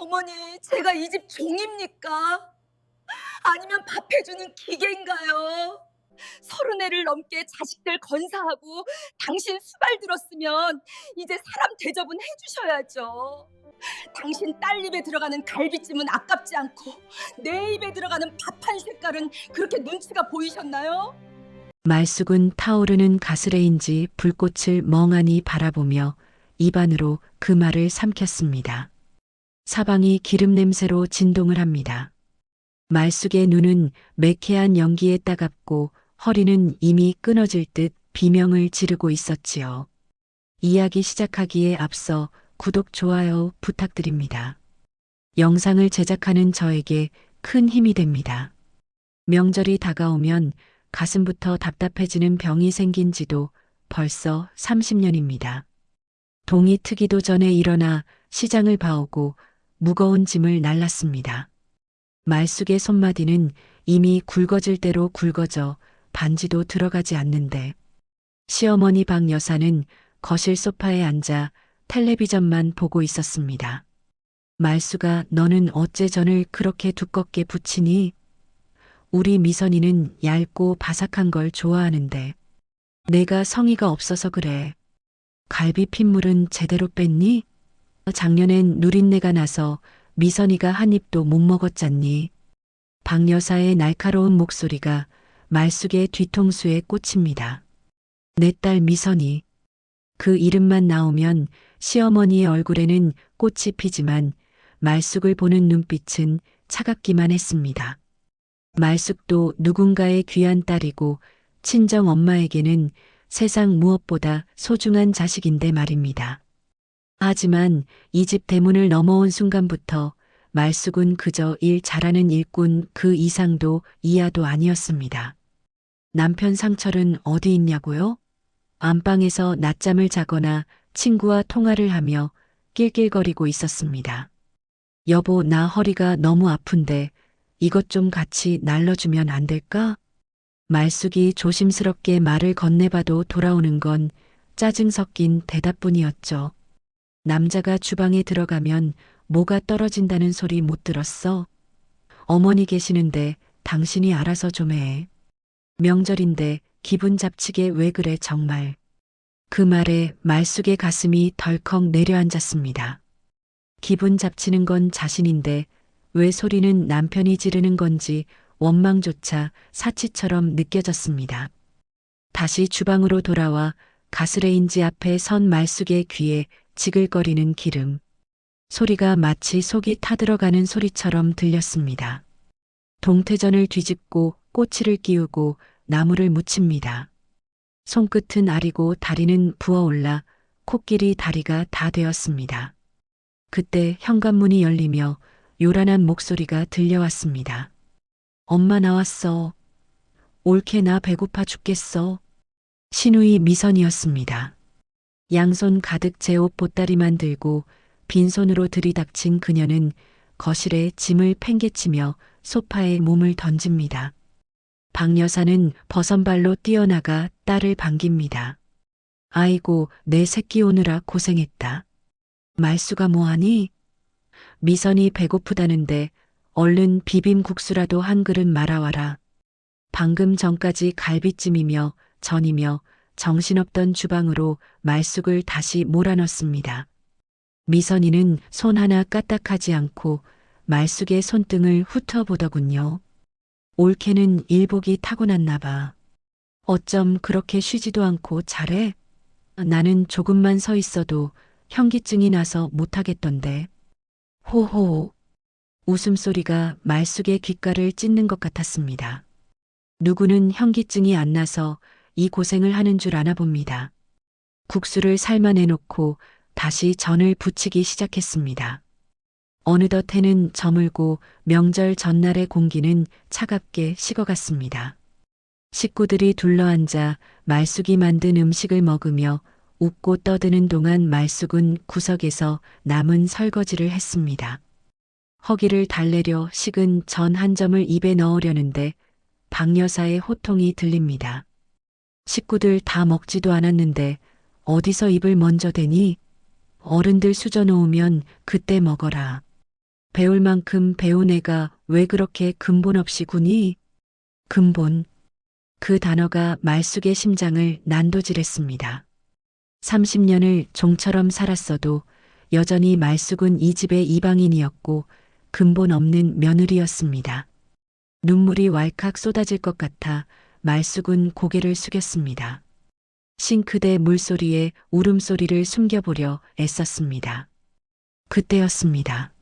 어머니, 제가 이 집 종입니까? 아니면 밥 해주는 기계인가요? 30애를 넘게 자식들 건사하고 당신 수발 들었으면 이제 사람 대접은 해주셔야죠. 당신 딸 입에 들어가는 갈비찜은 아깝지 않고 내 입에 들어가는 밥 한 숟갈은 그렇게 눈치가 보이셨나요? 말숙은 타오르는 가스레인지 불꽃을 멍하니 바라보며 입안으로 그 말을 삼켰습니다. 사방이 기름 냄새로 진동을 합니다. 말숙의 눈은 매캐한 연기에 따갑고 허리는 이미 끊어질 듯 비명을 지르고 있었지요. 이야기 시작하기에 앞서 구독, 좋아요 부탁드립니다. 영상을 제작하는 저에게 큰 힘이 됩니다. 명절이 다가오면 가슴부터 답답해지는 병이 생긴 지도 벌써 30년입니다. 동이 트기도 전에 일어나 시장을 봐오고 무거운 짐을 날랐습니다. 말숙의 손마디는 이미 굵어질 대로 굵어져 반지도 들어가지 않는데 시어머니 박 여사는 거실 소파에 앉아 텔레비전만 보고 있었습니다. 말수가 너는 어째 전을 그렇게 두껍게 붙이니? 우리 미선이는 얇고 바삭한 걸 좋아하는데 내가 성의가 없어서 그래. 갈비 핏물은 제대로 뺐니? 작년엔 누린내가 나서 미선이가 한 입도 못 먹었잖니. 박 여사의 날카로운 목소리가 말숙의 뒤통수에 꽂힙니다. 내 딸 미선이. 그 이름만 나오면 시어머니의 얼굴에는 꽃이 피지만 말숙을 보는 눈빛은 차갑기만 했습니다. 말숙도 누군가의 귀한 딸이고 친정 엄마에게는 세상 무엇보다 소중한 자식인데 말입니다. 하지만 이 집 대문을 넘어온 순간부터 말숙은 그저 일 잘하는 일꾼 그 이상도 이하도 아니었습니다. 남편 상철은 어디 있냐고요? 안방에서 낮잠을 자거나 친구와 통화를 하며 낄낄거리고 있었습니다. 여보, 나 허리가 너무 아픈데 이것 좀 같이 날러주면 안 될까? 말숙이 조심스럽게 말을 건네봐도 돌아오는 건 짜증 섞인 대답뿐이었죠. 남자가 주방에 들어가면 뭐가 떨어진다는 소리 못 들었어? 어머니 계시는데 당신이 알아서 좀 해. 명절인데 기분 잡치게 왜 그래 정말. 그 말에 말숙의 가슴이 덜컥 내려앉았습니다. 기분 잡치는 건 자신인데 왜 소리는 남편이 지르는 건지 원망조차 사치처럼 느껴졌습니다. 다시 주방으로 돌아와 가스레인지 앞에 선 말숙의 귀에 지글거리는 기름. 소리가 마치 속이 타들어가는 소리처럼 들렸습니다. 동태전을 뒤집고 꼬치를 끼우고 나물을 무칩니다. 손끝은 아리고 다리는 부어올라 코끼리 다리가 다 되었습니다. 그때 현관문이 열리며 요란한 목소리가 들려왔습니다. 엄마 나왔어. 옳게 나 배고파 죽겠어. 신우이 미선이었습니다. 양손 가득 제 옷 보따리만 들고 빈손으로 들이닥친 그녀는 거실에 짐을 팽개치며 소파에 몸을 던집니다. 박 여사는 버선발로 뛰어나가 딸을 반깁니다. 아이고, 내 새끼 오느라 고생했다. 말수가 뭐하니? 미선이 배고프다는데 얼른 비빔국수라도 한 그릇 말아와라. 방금 전까지 갈비찜이며 전이며 정신없던 주방으로 말숙을 다시 몰아넣습니다. 미선이는 손 하나 까딱하지 않고 말숙의 손등을 훑어보더군요. 올케는 일복이 타고났나 봐. 어쩜 그렇게 쉬지도 않고 잘해? 나는 조금만 서 있어도 현기증이 나서 못하겠던데. 호호. 웃음소리가 말숙의 귓가를 찢는 것 같았습니다. 누구는 현기증이 안 나서 이 고생을 하는 줄 아나 봅니다. 국수를 삶아내놓고 다시 전을 부치기 시작했습니다. 어느덧 해는 저물고 명절 전날의 공기는 차갑게 식어갔습니다. 식구들이 둘러앉아 말숙이 만든 음식을 먹으며 웃고 떠드는 동안 말숙은 구석에서 남은 설거지를 했습니다. 허기를 달래려 식은 전 한 점을 입에 넣으려는데 박 여사의 호통이 들립니다. 식구들 다 먹지도 않았는데 어디서 입을 먼저 대니? 어른들 수저 놓으면 그때 먹어라. 배울 만큼 배운 애가 왜 그렇게 근본 없이 구니? 근본. 그 단어가 말숙의 심장을 난도질했습니다. 30년을 종처럼 살았어도 여전히 말숙은 이 집의 이방인이었고 근본 없는 며느리였습니다. 눈물이 왈칵 쏟아질 것 같아 말숙은 고개를 숙였습니다. 싱크대 물소리에 울음소리를 숨겨보려 애썼습니다. 그때였습니다.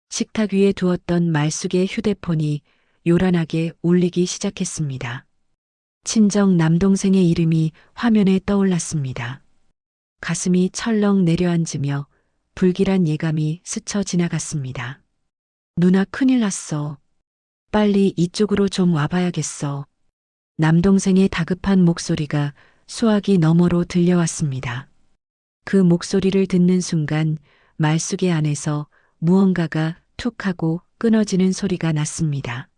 식탁 위에 두었던 말숙의 휴대폰이 요란하게 울리기 시작했습니다. 친정 남동생의 이름이 화면에 떠올랐습니다. 가슴이 철렁 내려앉으며 불길한 예감이 스쳐 지나갔습니다. 누나 큰일 났어. 빨리 이쪽으로 좀 와봐야겠어. 남동생의 다급한 목소리가 수화기 너머로 들려왔습니다. 그 목소리를 듣는 순간 말숙의 안에서 무언가가 툭 하고 끊어지는 소리가 났습니다.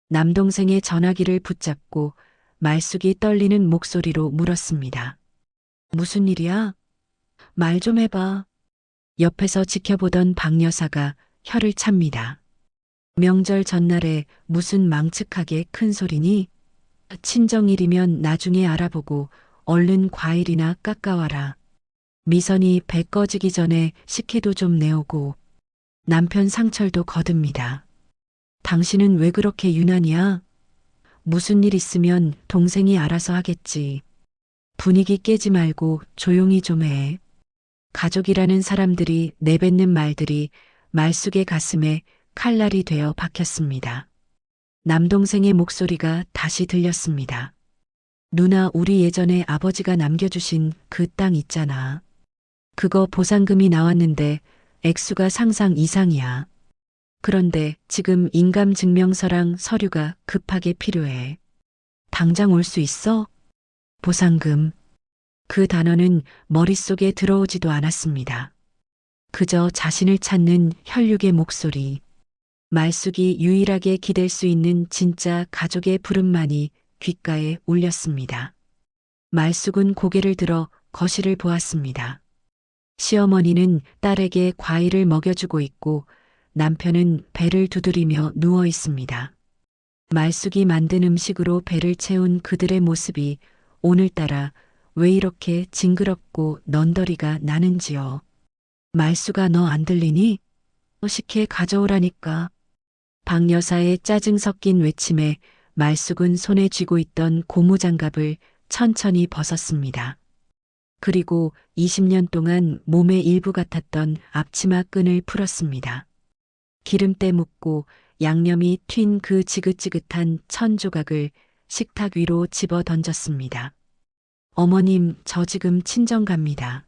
남동생의 전화기를 붙잡고 말숙이 떨리는 목소리로 물었습니다. 무슨 일이야? 말 좀 해봐. 옆에서 지켜보던 박 여사가 혀를 찹니다. 명절 전날에 무슨 망측하게 큰 소리니? 친정일이면 나중에 알아보고 얼른 과일이나 깎아와라. 미선이 배 꺼지기 전에 식혜도 좀 내오고. 남편 상철도 거듭니다. 당신은 왜 그렇게 유난이야? 무슨 일 있으면 동생이 알아서 하겠지. 분위기 깨지 말고 조용히 좀 해. 가족이라는 사람들이 내뱉는 말들이 말숙의 가슴에 칼날이 되어 박혔습니다. 남동생의 목소리가 다시 들렸습니다. 누나, 우리 예전에 아버지가 남겨주신 그 땅 있잖아. 그거 보상금이 나왔는데 액수가 상상 이상이야. 그런데 지금 인감증명서랑 서류가 급하게 필요해. 당장 올 수 있어? 보상금. 그 단어는 머릿속에 들어오지도 않았습니다. 그저 자신을 찾는 혈육의 목소리. 말숙이 유일하게 기댈 수 있는 진짜 가족의 부름만이 귓가에 울렸습니다. 말숙은 고개를 들어 거실을 보았습니다. 시어머니는 딸에게 과일을 먹여주고 있고 남편은 배를 두드리며 누워 있습니다. 말숙이 만든 음식으로 배를 채운 그들의 모습이 오늘따라 왜 이렇게 징그럽고 넌더리가 나는지요. 말숙아, 너 안 들리니? 식혜 가져오라니까. 박 여사의 짜증 섞인 외침에 말숙은 손에 쥐고 있던 고무장갑을 천천히 벗었습니다. 그리고 20년 동안 몸의 일부 같았던 앞치마 끈을 풀었습니다. 기름때 묻고 양념이 튄 그 지긋지긋한 천 조각을 식탁 위로 집어 던졌습니다. 어머님, 저 지금 친정 갑니다.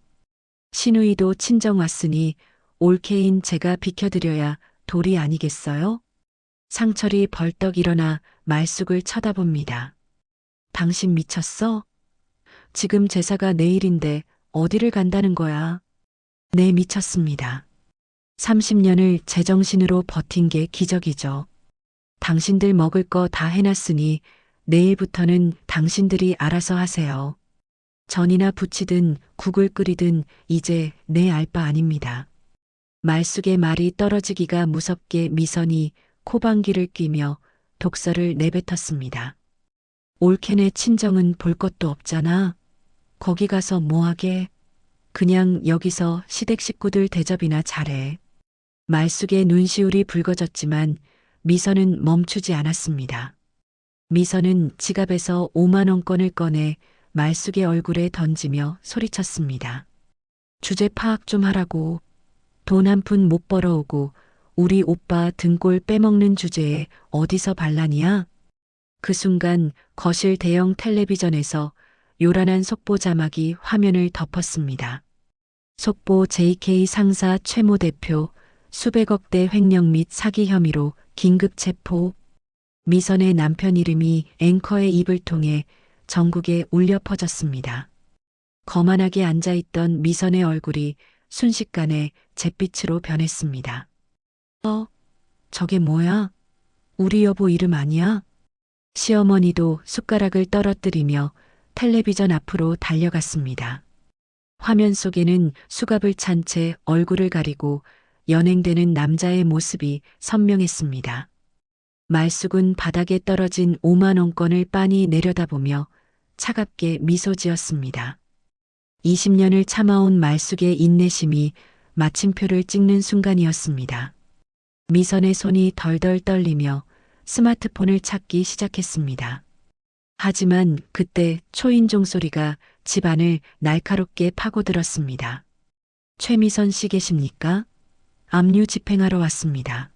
시누이도 친정 왔으니 올케인 제가 비켜드려야 도리 아니겠어요? 상철이 벌떡 일어나 말숙을 쳐다봅니다. 당신 미쳤어? 지금 제사가 내일인데 어디를 간다는 거야? 네, 미쳤습니다. 30년을 제정신으로 버틴 게 기적이죠. 당신들 먹을 거 다 해놨으니 내일부터는 당신들이 알아서 하세요. 전이나 부치든 국을 끓이든 이제 내 알 바 아닙니다. 말숙의 말이 떨어지기가 무섭게 미선이 코방귀를 뀌며 독설을 내뱉었습니다. 올케네 친정은 볼 것도 없잖아. 거기 가서 뭐하게. 그냥 여기서 시댁 식구들 대접이나 잘해. 말숙의 눈시울이 붉어졌지만 미선은 멈추지 않았습니다. 미선은 지갑에서 5만 원권을 꺼내 말숙의 얼굴에 던지며 소리쳤습니다. 주제 파악 좀 하라고. 돈 한 푼 못 벌어오고 우리 오빠 등골 빼먹는 주제에 어디서 반란이야? 그 순간 거실 대형 텔레비전에서 요란한 속보 자막이 화면을 덮었습니다. 속보: JK 상사 최모 대표 수백억 대 횡령 및 사기 혐의로 긴급 체포. 미선의 남편 이름이 앵커의 입을 통해 전국에 울려 퍼졌습니다. 거만하게 앉아있던 미선의 얼굴이 순식간에 잿빛으로 변했습니다. 저게 뭐야? 우리 여보 이름 아니야? 시어머니도 숟가락을 떨어뜨리며 텔레비전 앞으로 달려갔습니다. 화면 속에는 수갑을 찬 채 얼굴을 가리고 연행되는 남자의 모습이 선명했습니다. 말숙은 바닥에 떨어진 5만 원권을 빤히 내려다보며 차갑게 미소 지었습니다. 20년을 참아온 말숙의 인내심이 마침표를 찍는 순간이었습니다. 미선의 손이 덜덜 떨리며 스마트폰을 찾기 시작했습니다. 하지만 그때 초인종 소리가 집안을 날카롭게 파고들었습니다. 최미선 씨 계십니까? 압류 집행하러 왔습니다.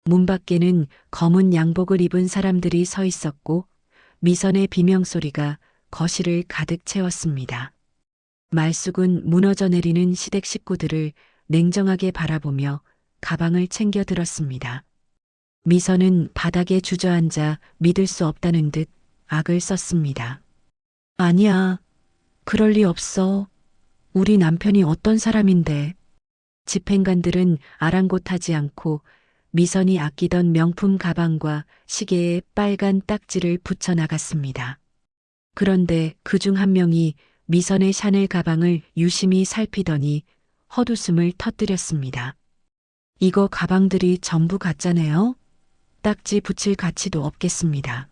문 밖에는 검은 양복을 입은 사람들이 서 있었고 미선의 비명소리가 거실을 가득 채웠습니다. 말숙은 무너져 내리는 시댁 식구들을 냉정하게 바라보며 가방을 챙겨 들었습니다. 미선은 바닥에 주저앉아 믿을 수 없다는 듯 악을 썼습니다. 아니야, 그럴 리 없어. 우리 남편이 어떤 사람인데. 집행관들은 아랑곳하지 않고 미선이 아끼던 명품 가방과 시계에 빨간 딱지를 붙여 나갔습니다. 그런데 그중 한 명이 미선의 샤넬 가방을 유심히 살피더니 헛웃음을 터뜨렸습니다. 이거 가방들이 전부 가짜네요? 딱지 붙일 가치도 없겠습니다.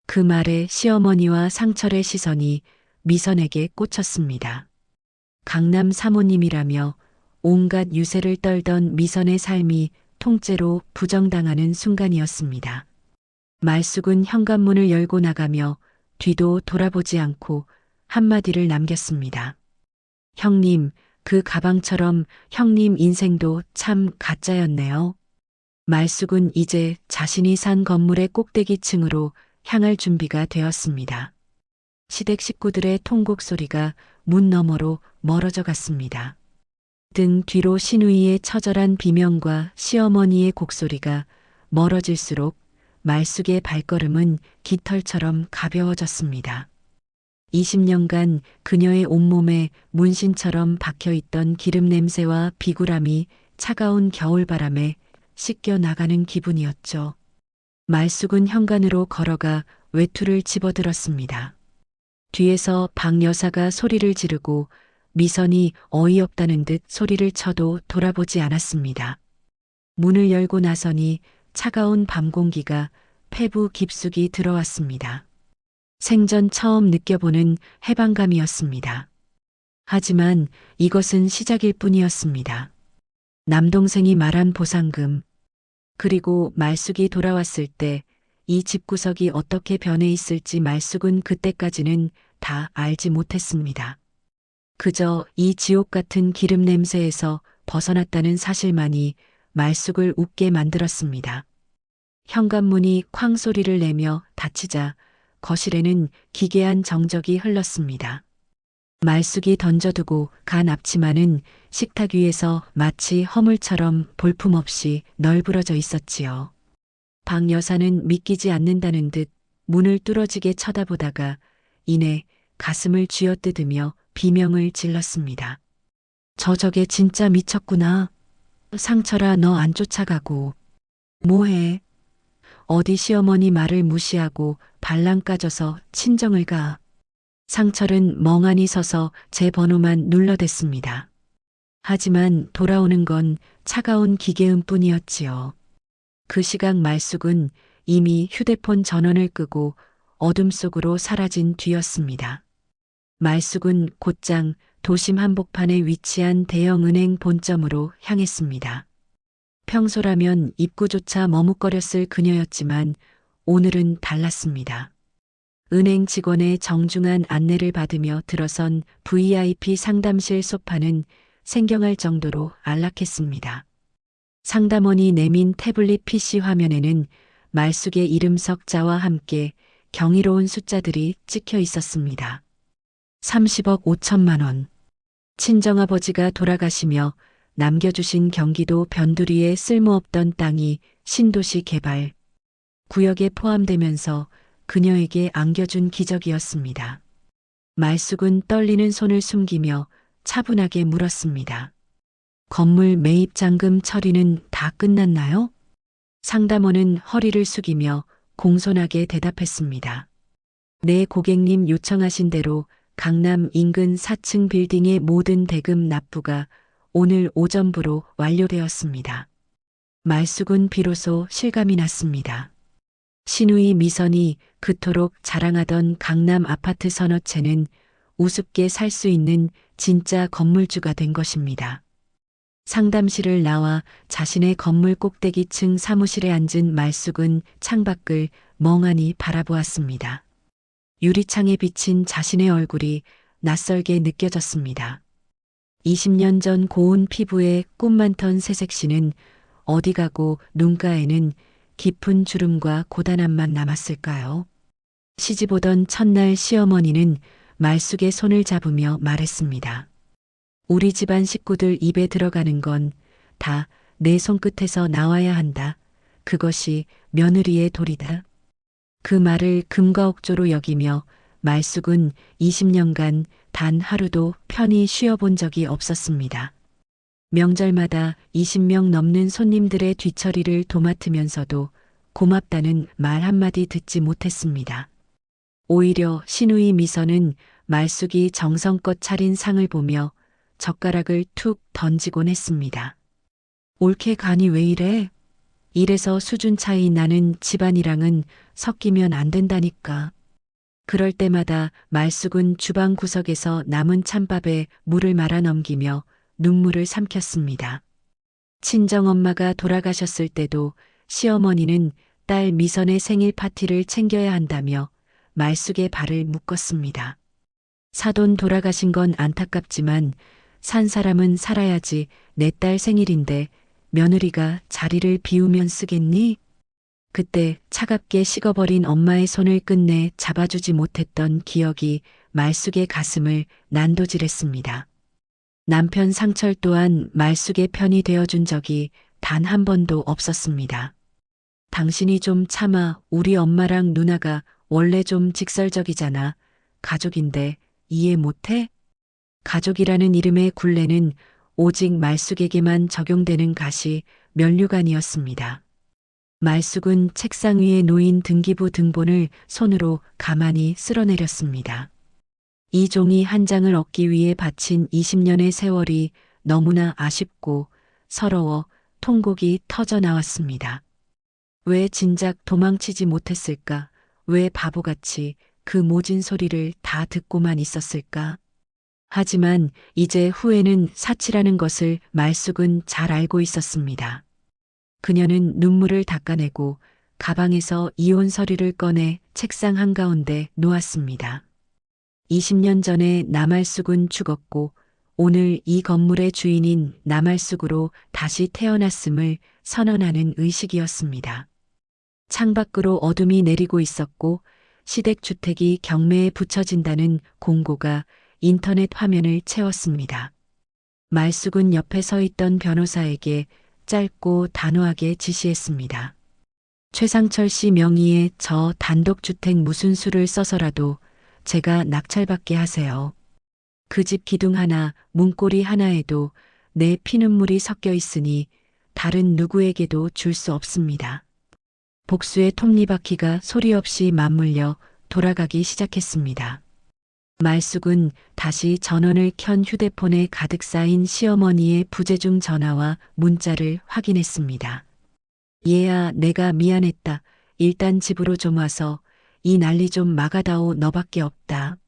그 말에 시어머니와 상철의 시선이 미선에게 꽂혔습니다. 강남 사모님이라며 온갖 유세를 떨던 미선의 삶이 통째로 부정당하는 순간이었습니다. 말숙은 현관문을 열고 나가며 뒤도 돌아보지 않고 한마디를 남겼습니다. 형님, 그 가방처럼 형님 인생도 참 가짜였네요. 말숙은 이제 자신이 산 건물의 꼭대기층으로 향할 준비가 되었습니다. 시댁 식구들의 통곡 소리가 문 너머로 멀어져 갔습니다. 등 뒤로 시누이의 처절한 비명과 시어머니의 곡소리가 멀어질수록 말숙의 발걸음은 깃털처럼 가벼워졌습니다. 20년간 그녀의 온몸에 문신처럼 박혀있던 기름 냄새와 비굴함이 차가운 겨울바람에 씻겨 나가는 기분이었죠. 말숙은 현관으로 걸어가 외투를 집어들었습니다. 뒤에서 박 여사가 소리를 지르고 미선이 어이없다는 듯 소리를 쳐도 돌아보지 않았습니다. 문을 열고 나서니 차가운 밤 공기가 폐부 깊숙이 들어왔습니다. 생전 처음 느껴보는 해방감이었습니다. 하지만 이것은 시작일 뿐이었습니다. 남동생이 말한 보상금, 그리고 말숙이 돌아왔을 때 이 집구석이 어떻게 변해 있을지 말숙은 그때까지는 다 알지 못했습니다. 그저 이 지옥 같은 기름 냄새에서 벗어났다는 사실만이 말숙을 웃게 만들었습니다. 현관문이 쾅 소리를 내며 닫히자 거실에는 기괴한 정적이 흘렀습니다. 말숙이 던져두고 간 앞치마는 식탁 위에서 마치 허물처럼 볼품없이 널브러져 있었지요. 박 여사는 믿기지 않는다는 듯 문을 뚫어지게 쳐다보다가 이내 가슴을 쥐어뜯으며 비명을 질렀습니다. 저게 진짜 미쳤구나. 상철아, 너 안 쫓아가고 뭐해? 어디 시어머니 말을 무시하고 발랑 까져서 친정을 가. 상철은 멍하니 서서 제 번호만 눌러댔습니다. 하지만 돌아오는 건 차가운 기계음 뿐이었지요. 그 시각 말숙은 이미 휴대폰 전원을 끄고 어둠 속으로 사라진 뒤였습니다. 말숙은 곧장 도심 한복판에 위치한 대형은행 본점으로 향했습니다. 평소라면 입구조차 머뭇거렸을 그녀였지만 오늘은 달랐습니다. 은행 직원의 정중한 안내를 받으며 들어선 VIP 상담실 소파는 생경할 정도로 안락했습니다. 상담원이 내민 태블릿 PC 화면에는 말숙의 이름 석자와 함께 경이로운 숫자들이 찍혀 있었습니다. 30억 5천만 원. 친정아버지가 돌아가시며 남겨주신 경기도 변두리에 쓸모없던 땅이 신도시 개발 구역에 포함되면서 그녀에게 안겨준 기적이었습니다. 말숙은 떨리는 손을 숨기며 차분하게 물었습니다. 건물 매입 잔금 처리는 다 끝났나요? 상담원은 허리를 숙이며 공손하게 대답했습니다. 네, 고객님 요청하신 대로 강남 인근 4층 빌딩의 모든 대금 납부가 오늘 오전부로 완료되었습니다. 말숙은 비로소 실감이 났습니다. 신우이 미선이 그토록 자랑하던 강남 아파트 서너 채는 우습게 살 수 있는 진짜 건물주가 된 것입니다. 상담실을 나와 자신의 건물 꼭대기층 사무실에 앉은 말숙은 창밖을 멍하니 바라보았습니다. 유리창에 비친 자신의 얼굴이 낯설게 느껴졌습니다. 20년 전 고운 피부에 꿈 많던 새색시는 어디 가고 눈가에는 깊은 주름과 고단함만 남았을까요? 시집 오던 첫날 시어머니는 말숙의 손을 잡으며 말했습니다. 우리 집안 식구들 입에 들어가는 건 다 내 손끝에서 나와야 한다. 그것이 며느리의 도리다. 그 말을 금과 억조로 여기며 말숙은 20년간 단 하루도 편히 쉬어본 적이 없었습니다. 명절마다 20명 넘는 손님들의 뒤처리를 도맡으면서도 고맙다는 말 한마디 듣지 못했습니다. 오히려 신우이 미선은 말숙이 정성껏 차린 상을 보며 젓가락을 툭 던지곤 했습니다. 옳게 가니 왜 이래? 이래서 수준 차이 나는 집안이랑은 섞이면 안 된다니까. 그럴 때마다 말숙은 주방 구석에서 남은 찬밥에 물을 말아 넘기며 눈물을 삼켰습니다. 친정엄마가 돌아가셨을 때도 시어머니는 딸 미선의 생일 파티를 챙겨야 한다며 말숙의 발을 묶었습니다. 사돈 돌아가신 건 안타깝지만 산 사람은 살아야지. 내 딸 생일인데 며느리가 자리를 비우면 쓰겠니? 그때 차갑게 식어버린 엄마의 손을 끝내 잡아주지 못했던 기억이 말숙의 가슴을 난도질했습니다. 남편 상철 또한 말숙의 편이 되어준 적이 단 한 번도 없었습니다. 당신이 좀 참아. 우리 엄마랑 누나가 원래 좀 직설적이잖아. 가족인데 이해 못해? 가족이라는 이름의 굴레는 오직 말숙에게만 적용되는 가시 면류관이었습니다. 말숙은 책상 위에 놓인 등기부 등본을 손으로 가만히 쓸어내렸습니다. 이 종이 한 장을 얻기 위해 바친 20년의 세월이 너무나 아쉽고 서러워 통곡이 터져 나왔습니다. 왜 진작 도망치지 못했을까? 왜 바보같이 그 모진 소리를 다 듣고만 있었을까? 하지만 이제 후회는 사치라는 것을 말숙은 잘 알고 있었습니다. 그녀는 눈물을 닦아내고 가방에서 이혼 서류를 꺼내 책상 한가운데 놓았습니다. 20년 전에 남말숙은 죽었고 오늘 이 건물의 주인인 남말숙으로 다시 태어났음을 선언하는 의식이었습니다. 창밖으로 어둠이 내리고 있었고 시댁주택이 경매에 붙여진다는 공고가 인터넷 화면을 채웠습니다. 말숙은 옆에 서 있던 변호사에게 짧고 단호하게 지시했습니다. 최상철 씨 명의의 저 단독주택 무슨 수를 써서라도 제가 낙찰받게 하세요. 그 집 기둥 하나, 문고리 하나에도 내 피눈물이 섞여 있으니 다른 누구에게도 줄 수 없습니다. 복수의 톱니바퀴가 소리 없이 맞물려 돌아가기 시작했습니다. 말숙은 다시 전원을 켠 휴대폰에 가득 쌓인 시어머니의 부재중 전화와 문자를 확인했습니다. 얘야, 내가 미안했다. 일단 집으로 좀 와서 이 난리 좀 막아다오. 너밖에 없다.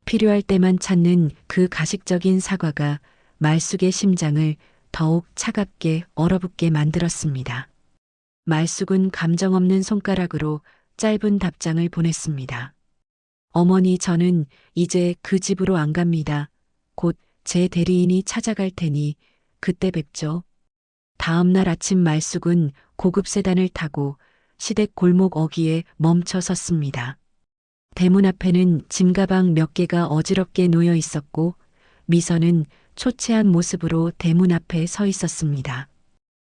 필요할 때만 찾는 그 가식적인 사과가 말숙의 심장을 더욱 차갑게 얼어붙게 만들었습니다. 말숙은 감정 없는 손가락으로 짧은 답장을 보냈습니다. 어머니, 저는 이제 그 집으로 안 갑니다. 곧 제 대리인이 찾아갈 테니 그때 뵙죠. 다음 날 아침 말숙은 고급 세단을 타고 시댁 골목 어귀에 멈춰 섰습니다. 대문 앞에는 짐가방 몇 개가 어지럽게 놓여 있었고 미선은 초췌한 모습으로 대문 앞에 서 있었습니다.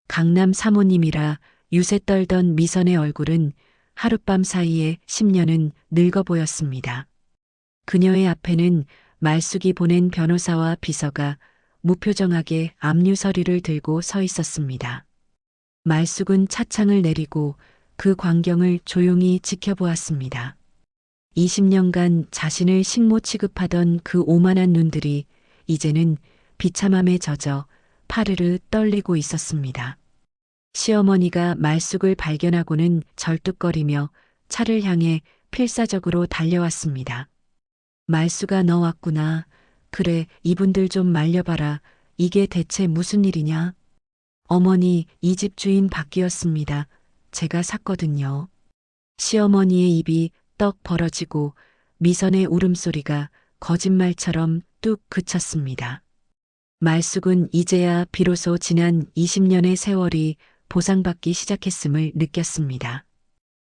강남 사모님이라 유세 떨던 미선의 얼굴은 하룻밤 사이에 10년은 늙어 보였습니다. 그녀의 앞에는 말숙이 보낸 변호사와 비서가 무표정하게 압류 서류를 들고 서 있었습니다. 말숙은 차창을 내리고 그 광경을 조용히 지켜보았습니다. 20년간 자신을 식모 취급하던 그 오만한 눈들이 이제는 비참함에 젖어 파르르 떨리고 있었습니다. 시어머니가 말숙을 발견하고는 절뚝거리며 차를 향해 필사적으로 달려왔습니다. 말숙아, 너 왔구나. 그래, 이분들 좀 말려봐라. 이게 대체 무슨 일이냐? 어머니, 이 집 주인 바뀌었습니다. 제가 샀거든요. 시어머니의 입이 떡 벌어지고 미선의 울음소리가 거짓말처럼 뚝 그쳤습니다. 말숙은 이제야 비로소 지난 20년의 세월이 보상받기 시작했음을 느꼈습니다.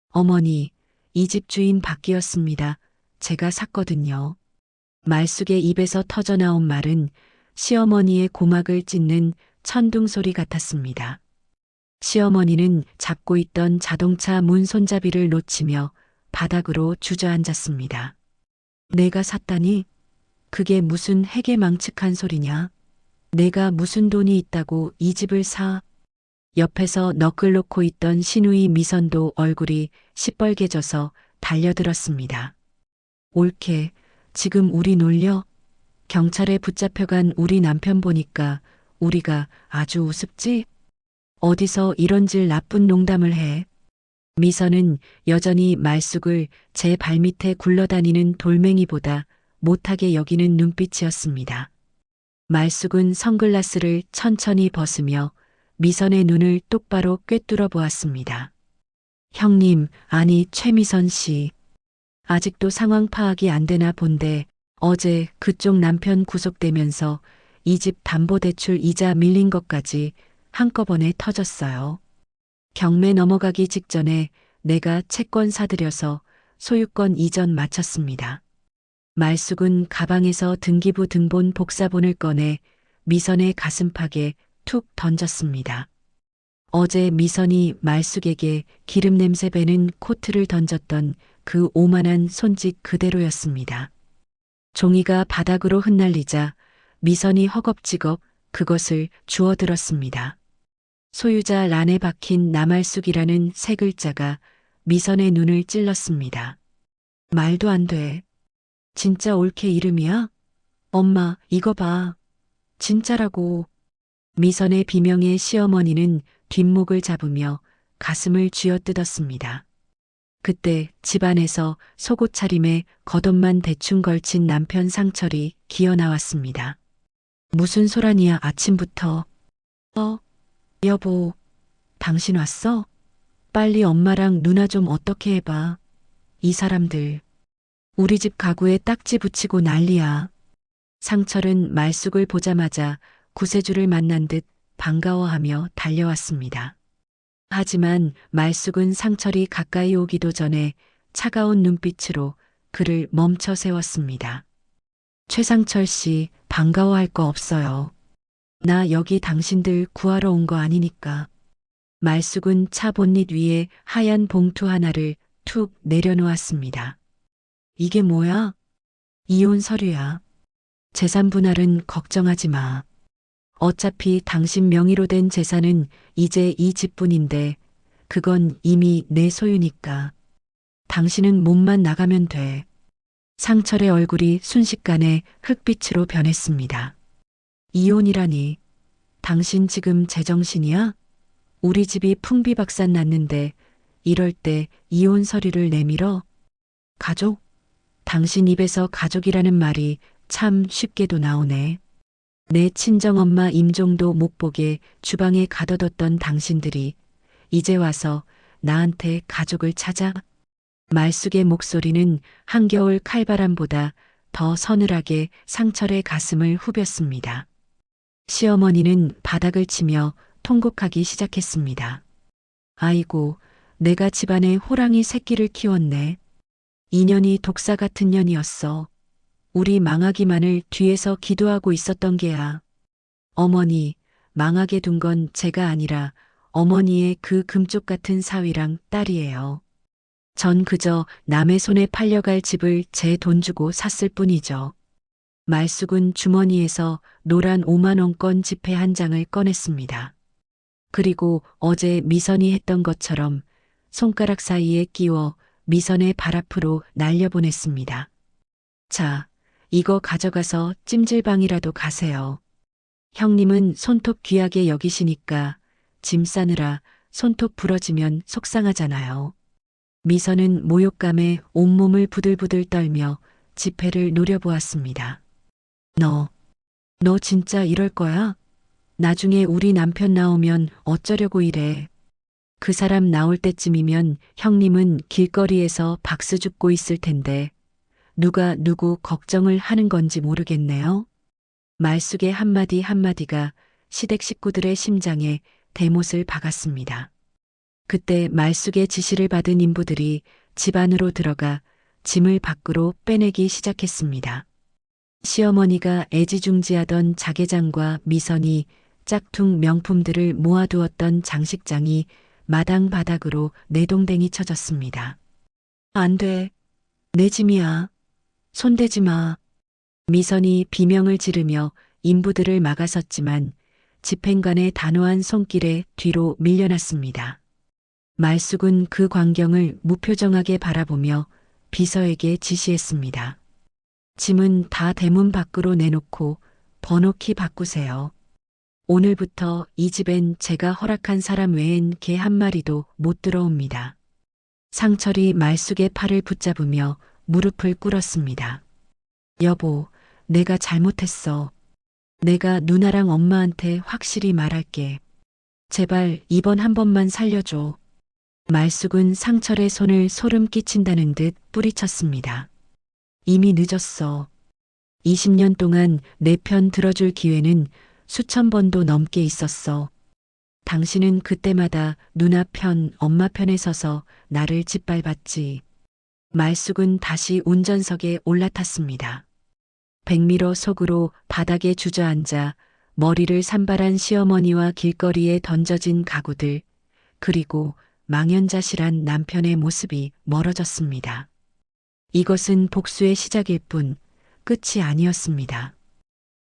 어머니, 이 집 주인 바뀌었습니다. 제가 샀거든요. 말숙의 입에서 터져나온 말은 시어머니의 고막을 찢는 천둥 소리 같았습니다. 시어머니는 잡고 있던 자동차 문 손잡이를 놓치며 바닥으로 주저앉았습니다. 내가 샀다니? 그게 무슨 해괴망측한 소리냐? 내가 무슨 돈이 있다고 이 집을 사? 옆에서 너클 놓고 있던 신우이 미선도 얼굴이 시뻘개져서 달려들었습니다. 옳게, 지금 우리 놀려? 경찰에 붙잡혀간 우리 남편 보니까 우리가 아주 우습지? 어디서 이런질 나쁜 농담을 해? 미선은 여전히 말숙을 제 발밑에 굴러다니는 돌멩이보다 못하게 여기는 눈빛이었습니다. 말숙은 선글라스를 천천히 벗으며 미선의 눈을 똑바로 꿰뚫어 보았습니다. 형님, 아니 최미선 씨. 아직도 상황 파악이 안 되나 본데 어제 그쪽 남편 구속되면서 이 집 담보대출 이자 밀린 것까지 한꺼번에 터졌어요. 경매 넘어가기 직전에 내가 채권 사들여서 소유권 이전 마쳤습니다. 말숙은 가방에서 등기부 등본 복사본을 꺼내 미선의 가슴팍에 툭 던졌습니다. 어제 미선이 말숙에게 기름 냄새 배는 코트를 던졌던 그 오만한 손짓 그대로였습니다. 종이가 바닥으로 흩날리자 미선이 허겁지겁 그것을 주워들었습니다. 소유자 란에 박힌 남알숙이라는 세 글자가 미선의 눈을 찔렀습니다. 말도 안 돼. 진짜 올케 이름이야? 엄마, 이거 봐. 진짜라고. 미선의 비명에 시어머니는 뒷목을 잡으며 가슴을 쥐어뜯었습니다. 그때 집안에서 속옷 차림에 겉옷만 대충 걸친 남편 상철이 기어 나왔습니다. 무슨 소란이야 아침부터. 여보, 당신 왔어? 빨리 엄마랑 누나 좀 어떻게 해봐. 이 사람들. 우리 집 가구에 딱지 붙이고 난리야. 상철은 말숙을 보자마자 구세주를 만난 듯 반가워하며 달려왔습니다. 하지만 말숙은 상철이 가까이 오기도 전에 차가운 눈빛으로 그를 멈춰 세웠습니다. 최상철 씨, 반가워할 거 없어요. 나 여기 당신들 구하러 온 거 아니니까. 말숙은 차 본닛 위에 하얀 봉투 하나를 툭 내려놓았습니다. 이게 뭐야? 이혼 서류야. 재산 분할은 걱정하지 마. 어차피 당신 명의로 된 재산은 이제 이 집뿐인데 그건 이미 내 소유니까. 당신은 몸만 나가면 돼. 상철의 얼굴이 순식간에 흑빛으로 변했습니다. 이혼이라니. 당신 지금 제정신이야? 우리 집이 풍비박산 났는데 이럴 때 이혼 서류를 내밀어? 가족? 당신 입에서 가족이라는 말이 참 쉽게도 나오네. 내 친정엄마 임종도 못 보게 주방에 가둬뒀던 당신들이 이제 와서 나한테 가족을 찾아? 말숙의 목소리는 한겨울 칼바람보다 더 서늘하게 상철의 가슴을 후볐습니다. 시어머니는 바닥을 치며 통곡하기 시작했습니다. 아이고, 내가 집안에 호랑이 새끼를 키웠네. 인연이 독사 같은 년이었어. 우리 망하기만을 뒤에서 기도하고 있었던 게야. 어머니, 망하게 둔 건 제가 아니라 어머니의 그 금쪽 같은 사위랑 딸이에요. 전 그저 남의 손에 팔려갈 집을 제 돈 주고 샀을 뿐이죠. 말숙은 주머니에서 노란 5만 원권 지폐 한 장을 꺼냈습니다. 그리고 어제 미선이 했던 것처럼 손가락 사이에 끼워 미선의 발 앞으로 날려보냈습니다. 자, 이거 가져가서 찜질방이라도 가세요. 형님은 손톱 귀하게 여기시니까 짐 싸느라 손톱 부러지면 속상하잖아요. 미선은 모욕감에 온몸을 부들부들 떨며 지폐를 노려보았습니다. 너 진짜 이럴 거야? 나중에 우리 남편 나오면 어쩌려고 이래. 그 사람 나올 때쯤이면 형님은 길거리에서 박수 줍고 있을 텐데 누가 누구 걱정을 하는 건지 모르겠네요. 말숙의 한마디 한마디가 시댁 식구들의 심장에 대못을 박았습니다. 그때 말숙의 지시를 받은 인부들이 집 안으로 들어가 짐을 밖으로 빼내기 시작했습니다. 시어머니가 애지중지하던 자개장과 미선이 짝퉁 명품들을 모아두었던 장식장이 마당 바닥으로 내동댕이 쳐졌습니다. 안 돼. 내 짐이야. 손대지 마. 미선이 비명을 지르며 인부들을 막아섰지만 집행관의 단호한 손길에 뒤로 밀려났습니다. 말숙은 그 광경을 무표정하게 바라보며 비서에게 지시했습니다. 짐은 다 대문 밖으로 내놓고 번호키 바꾸세요. 오늘부터 이 집엔 제가 허락한 사람 외엔 개 한 마리도 못 들어옵니다. 상철이 말숙의 팔을 붙잡으며 무릎을 꿇었습니다. 여보, 내가 잘못했어. 내가 누나랑 엄마한테 확실히 말할게. 제발 이번 한 번만 살려줘. 말숙은 상철의 손을 소름 끼친다는 듯 뿌리쳤습니다. 이미 늦었어. 20년 동안 내 편 들어줄 기회는 수천 번도 넘게 있었어. 당신은 그때마다 누나 편, 엄마 편에 서서 나를 짓밟았지. 말숙은 다시 운전석에 올라탔습니다. 백미러 속으로 바닥에 주저앉아 머리를 산발한 시어머니와 길거리에 던져진 가구들, 그리고 망연자실한 남편의 모습이 멀어졌습니다. 이것은 복수의 시작일 뿐 끝이 아니었습니다.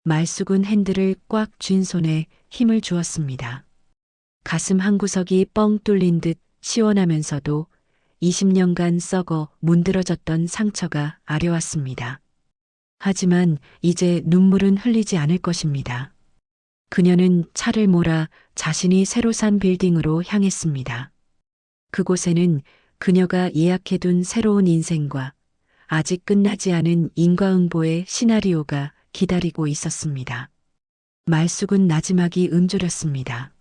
말숙은 핸들을 꽉 쥔 손에 힘을 주었습니다. 가슴 한구석이 뻥 뚫린 듯 시원하면서도 20년간 썩어 문드러졌던 상처가 아려왔습니다. 하지만 이제 눈물은 흘리지 않을 것입니다. 그녀는 차를 몰아 자신이 새로 산 빌딩으로 향했습니다. 그곳에는 그녀가 예약해둔 새로운 인생과 아직 끝나지 않은 인과응보의 시나리오가 기다리고 있었습니다. 말숙은 나지막이 음조렸습니다.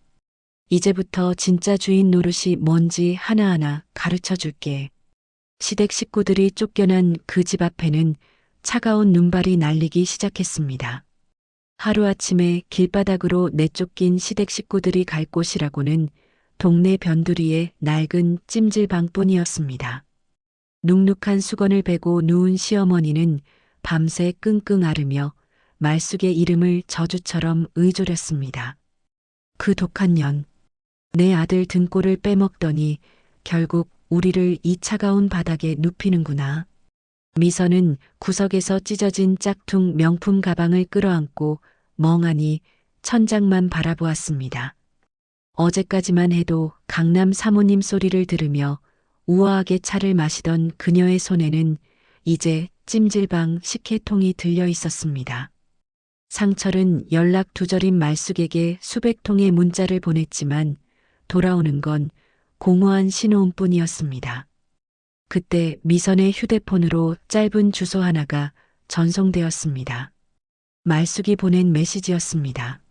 이제부터 진짜 주인 노릇이 뭔지 하나하나 가르쳐 줄게. 시댁 식구들이 쫓겨난 그 집 앞에는 차가운 눈발이 날리기 시작했습니다. 하루아침에 길바닥으로 내쫓긴 시댁 식구들이 갈 곳이라고는 동네 변두리의 낡은 찜질방뿐이었습니다. 눅눅한 수건을 베고 누운 시어머니는 밤새 끙끙 앓으며 말숙의 이름을 저주처럼 의조렸습니다. 그 독한 년, 내 아들 등골을 빼먹더니 결국 우리를 이 차가운 바닥에 눕히는구나. 미선은 구석에서 찢어진 짝퉁 명품 가방을 끌어안고 멍하니 천장만 바라보았습니다. 어제까지만 해도 강남 사모님 소리를 들으며 우아하게 차를 마시던 그녀의 손에는 이제 찜질방 식혜통이 들려 있었습니다. 상철은 연락 두절인 말숙에게 수백 통의 문자를 보냈지만 돌아오는 건 공허한 신호음뿐이었습니다. 그때 미선의 휴대폰으로 짧은 주소 하나가 전송되었습니다. 말숙이 보낸 메시지였습니다.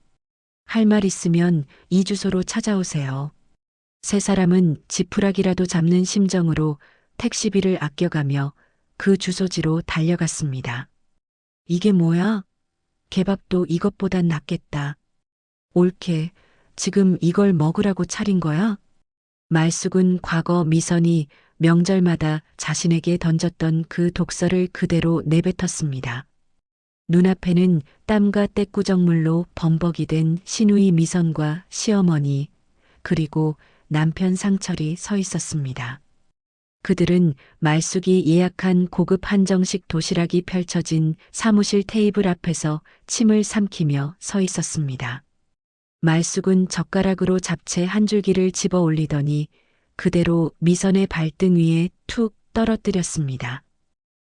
할 말 있으면 이 주소로 찾아오세요. 세 사람은 지푸라기라도 잡는 심정으로 택시비를 아껴가며 그 주소지로 달려갔습니다. 이게 뭐야? 개밥도 이것보단 낫겠다. 옳게, 지금 이걸 먹으라고 차린 거야? 말숙은 과거 미선이 명절마다 자신에게 던졌던 그 독서를 그대로 내뱉었습니다. 눈앞에는 땀과 떼꾸정물로 범벅이 된 시누이 미선과 시어머니, 그리고 남편 상철이 서 있었습니다. 그들은 말숙이 예약한 고급 한정식 도시락이 펼쳐진 사무실 테이블 앞에서 침을 삼키며 서 있었습니다. 말숙은 젓가락으로 잡채 한 줄기를 집어 올리더니 그대로 미선의 발등 위에 툭 떨어뜨렸습니다.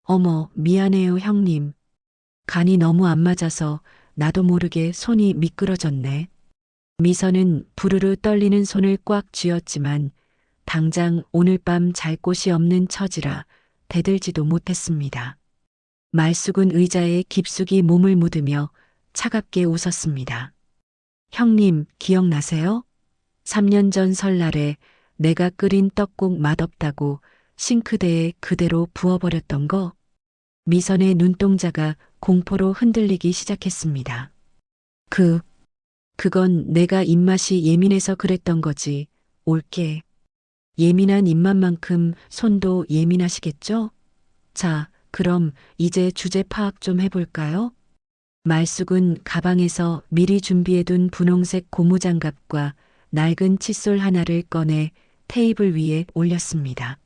어머, 미안해요, 형님. 간이 너무 안 맞아서 나도 모르게 손이 미끄러졌네. 미선은 부르르 떨리는 손을 꽉 쥐었지만 당장 오늘 밤 잘 곳이 없는 처지라 대들지도 못했습니다. 말숙은 의자에 깊숙이 몸을 묻으며 차갑게 웃었습니다. 형님, 기억나세요? 3년 전 설날에 내가 끓인 떡국 맛없다고 싱크대에 그대로 부어버렸던 거? 미선의 눈동자가 공포로 흔들리기 시작했습니다. 그건 내가 입맛이 예민해서 그랬던 거지. 올게. 예민한 입맛만큼 손도 예민하시겠죠? 자, 그럼 이제 주제 파악 좀 해볼까요? 말숙은 가방에서 미리 준비해둔 분홍색 고무장갑과 낡은 칫솔 하나를 꺼내 테이블 위에 올렸습니다.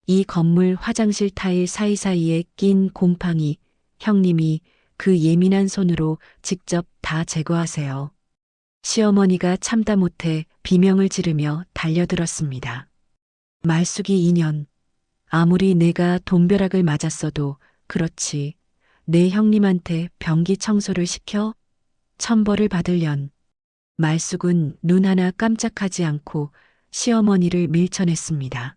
이 건물 화장실 타일 사이사이에 낀 곰팡이, 형님이 그 예민한 손으로 직접 다 제거하세요. 시어머니가 참다 못해 비명을 지르며 달려들었습니다. 말숙이 2년. 아무리 내가 돈벼락을 맞았어도 그렇지. 내 형님한테 변기 청소를 시켜? 천벌을 받으련. 말숙은 눈 하나 깜짝하지 않고 시어머니를 밀쳐냈습니다.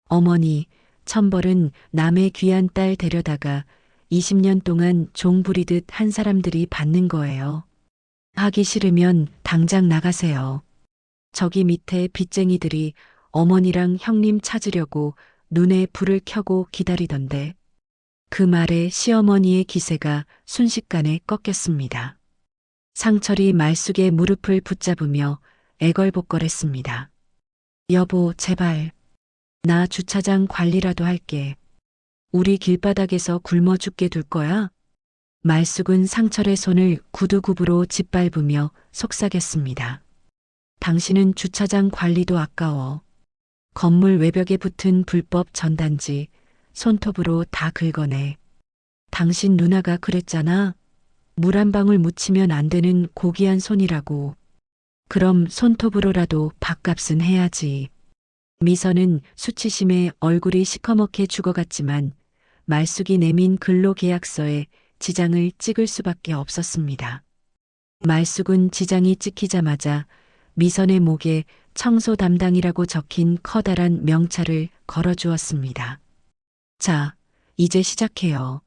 어머니, 천벌은 남의 귀한 딸 데려다가 20년 동안 종 부리듯 한 사람들이 받는 거예요. 하기 싫으면 당장 나가세요. 저기 밑에 빚쟁이들이 어머니랑 형님 찾으려고 눈에 불을 켜고 기다리던데. 그 말에 시어머니의 기세가 순식간에 꺾였습니다. 상철이 말숙의 무릎을 붙잡으며 애걸복걸했습니다. 여보, 제발. 나 주차장 관리라도 할게. 우리 길바닥에서 굶어 죽게 둘 거야? 말숙은 상철의 손을 구두굽으로 짓밟으며 속삭였습니다. 당신은 주차장 관리도 아까워. 건물 외벽에 붙은 불법 전단지 손톱으로 다 긁어내. 당신 누나가 그랬잖아. 물 한 방울 묻히면 안 되는 고귀한 손이라고. 그럼 손톱으로라도 밥값은 해야지. 미선은 수치심에 얼굴이 시커멓게 죽어갔지만 말숙이 내민 근로계약서에 지장을 찍을 수밖에 없었습니다. 말숙은 지장이 찍히자마자 미선의 목에 청소 담당이라고 적힌 커다란 명찰을 걸어주었습니다. 자, 이제 시작해요.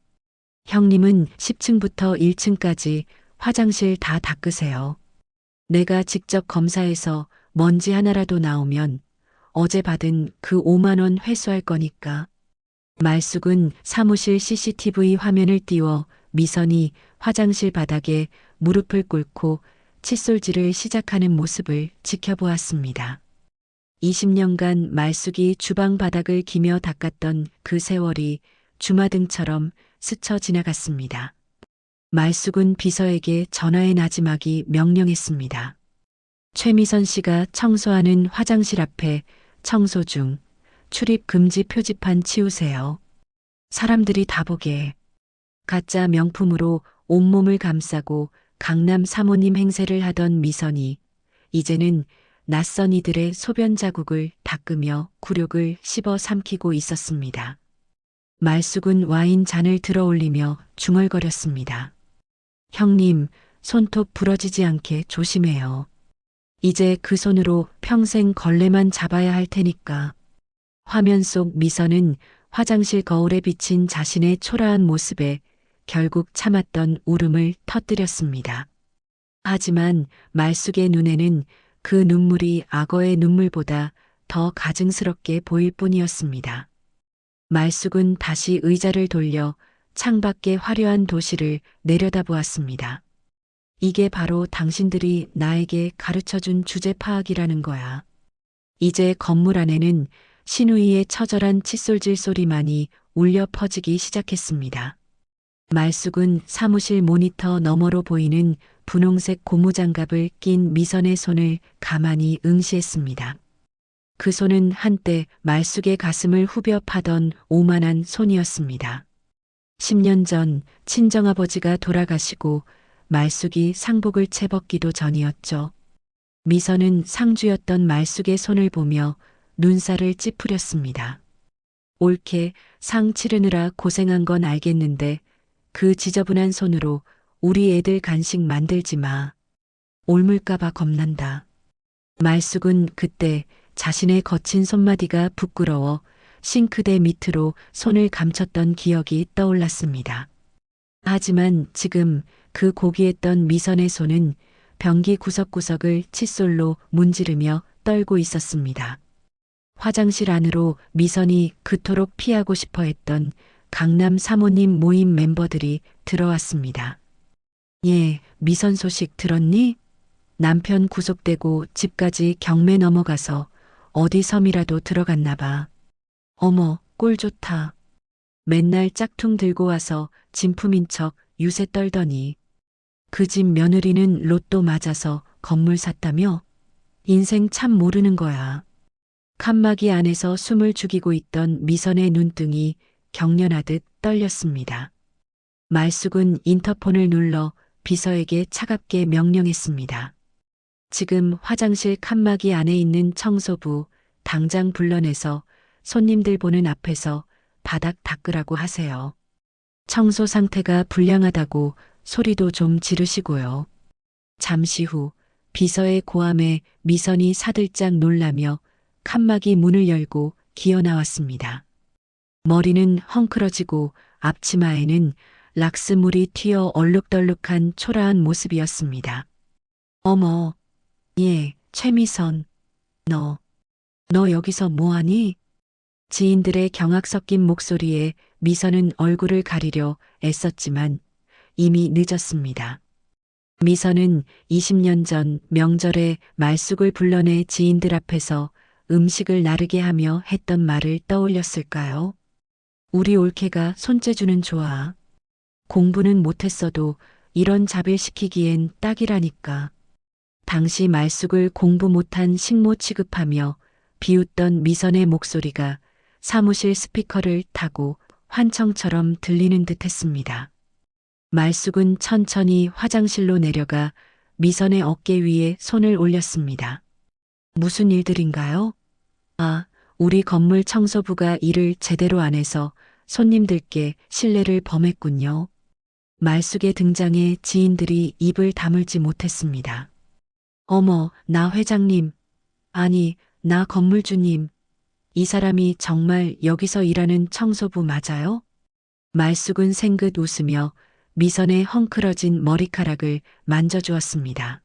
형님은 10층부터 1층까지 화장실 다 닦으세요. 내가 직접 검사해서 먼지 하나라도 나오면 어제 받은 그 5만 원 회수할 거니까. 말숙은 사무실 CCTV 화면을 띄워 미선이 화장실 바닥에 무릎을 꿇고 칫솔질을 시작하는 모습을 지켜보았습니다. 20년간 말숙이 주방 바닥을 기며 닦았던 그 세월이 주마등처럼 스쳐 지나갔습니다. 말숙은 비서에게 전화의 나지막이 명령했습니다. 최미선 씨가 청소하는 화장실 앞에 청소 중 출입 금지 표지판 치우세요. 사람들이 다 보게. 가짜 명품으로 온몸을 감싸고 강남 사모님 행세를 하던 미선이 이제는 낯선 이들의 소변 자국을 닦으며 굴욕을 씹어 삼키고 있었습니다. 말숙은 와인 잔을 들어 올리며 중얼거렸습니다. 형님, 손톱 부러지지 않게 조심해요. 이제 그 손으로 평생 걸레만 잡아야 할 테니까. 화면 속 미선은 화장실 거울에 비친 자신의 초라한 모습에 결국 참았던 울음을 터뜨렸습니다. 하지만 말숙의 눈에는 그 눈물이 악어의 눈물보다 더 가증스럽게 보일 뿐이었습니다. 말숙은 다시 의자를 돌려 창밖의 화려한 도시를 내려다보았습니다. 이게 바로 당신들이 나에게 가르쳐준 주제 파악이라는 거야. 이제 건물 안에는 신우이의 처절한 칫솔질 소리만이 울려 퍼지기 시작했습니다. 말숙은 사무실 모니터 너머로 보이는 분홍색 고무장갑을 낀 미선의 손을 가만히 응시했습니다. 그 손은 한때 말숙의 가슴을 후벼 파던 오만한 손이었습니다. 10년 전 친정아버지가 돌아가시고 말숙이 상복을 채벗기도 전이었죠. 미선은 상주였던 말숙의 손을 보며 눈살을 찌푸렸습니다. 옳게 상 치르느라 고생한 건 알겠는데 그 지저분한 손으로 우리 애들 간식 만들지 마. 옮을까봐 겁난다. 말숙은 그때 자신의 거친 손마디가 부끄러워 싱크대 밑으로 손을 감췄던 기억이 떠올랐습니다. 하지만 지금 그 고귀했던 미선의 손은 변기 구석구석을 칫솔로 문지르며 떨고 있었습니다. 화장실 안으로 미선이 그토록 피하고 싶어 했던 강남 사모님 모임 멤버들이 들어왔습니다. 예, 미선 소식 들었니? 남편 구속되고 집까지 경매 넘어가서 어디 섬이라도 들어갔나 봐. 어머, 꼴 좋다. 맨날 짝퉁 들고 와서 진품인 척 유세 떨더니 그 집 며느리는 로또 맞아서 건물 샀다며? 인생 참 모르는 거야. 칸막이 안에서 숨을 죽이고 있던 미선의 눈등이 경련하듯 떨렸습니다. 말숙은 인터폰을 눌러 비서에게 차갑게 명령했습니다. 지금 화장실 칸막이 안에 있는 청소부 당장 불러내서 손님들 보는 앞에서 바닥 닦으라고 하세요. 청소 상태가 불량하다고 소리도 좀 지르시고요. 잠시 후 비서의 고함에 미선이 사들짝 놀라며 칸막이 문을 열고 기어 나왔습니다. 머리는 헝클어지고 앞치마에는 락스물이 튀어 얼룩덜룩한 초라한 모습이었습니다. 어머, 예, 최미선. 너 여기서 뭐하니? 지인들의 경악 섞인 목소리에 미선은 얼굴을 가리려 애썼지만 이미 늦었습니다. 미선은 20년 전 명절에 말숙을 불러내 지인들 앞에서 음식을 나르게 하며 했던 말을 떠올렸을까요? 우리 올케가 손재주는 좋아. 공부는 못했어도 이런 잡일 시키기엔 딱이라니까. 당시 말숙을 공부 못한 식모 취급하며 비웃던 미선의 목소리가 사무실 스피커를 타고 환청처럼 들리는 듯 했습니다. 말숙은 천천히 화장실로 내려가 미선의 어깨 위에 손을 올렸습니다. 무슨 일들인가요? 아, 우리 건물 청소부가 일을 제대로 안 해서 손님들께 신뢰를 범했군요. 말숙의 등장에 지인들이 입을 다물지 못했습니다. 어머, 나 회장님. 아니, 나 건물주님. 이 사람이 정말 여기서 일하는 청소부 맞아요? 말숙은 생긋 웃으며 미선의 헝클어진 머리카락을 만져주었습니다.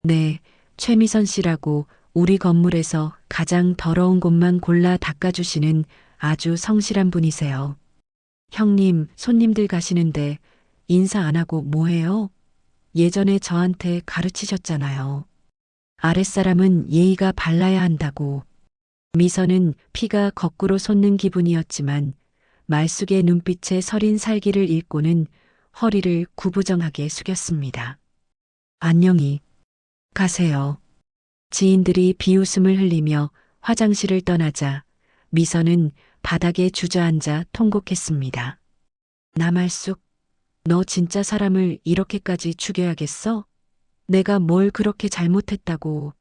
네, 최미선 씨라고 우리 건물에서 가장 더러운 곳만 골라 닦아주시는 아주 성실한 분이세요. 형님, 손님들 가시는데 인사 안 하고 뭐해요? 예전에 저한테 가르치셨잖아요. 아랫사람은 예의가 발라야 한다고. 미선은 피가 거꾸로 솟는 기분이었지만 말숙의 눈빛에 서린 살기를 읽고는 허리를 구부정하게 숙였습니다. 안녕히 가세요. 지인들이 비웃음을 흘리며 화장실을 떠나자 미선은 바닥에 주저앉아 통곡했습니다. 나말숙, 너 진짜 사람을 이렇게까지 죽여야겠어? 내가 뭘 그렇게 잘못했다고.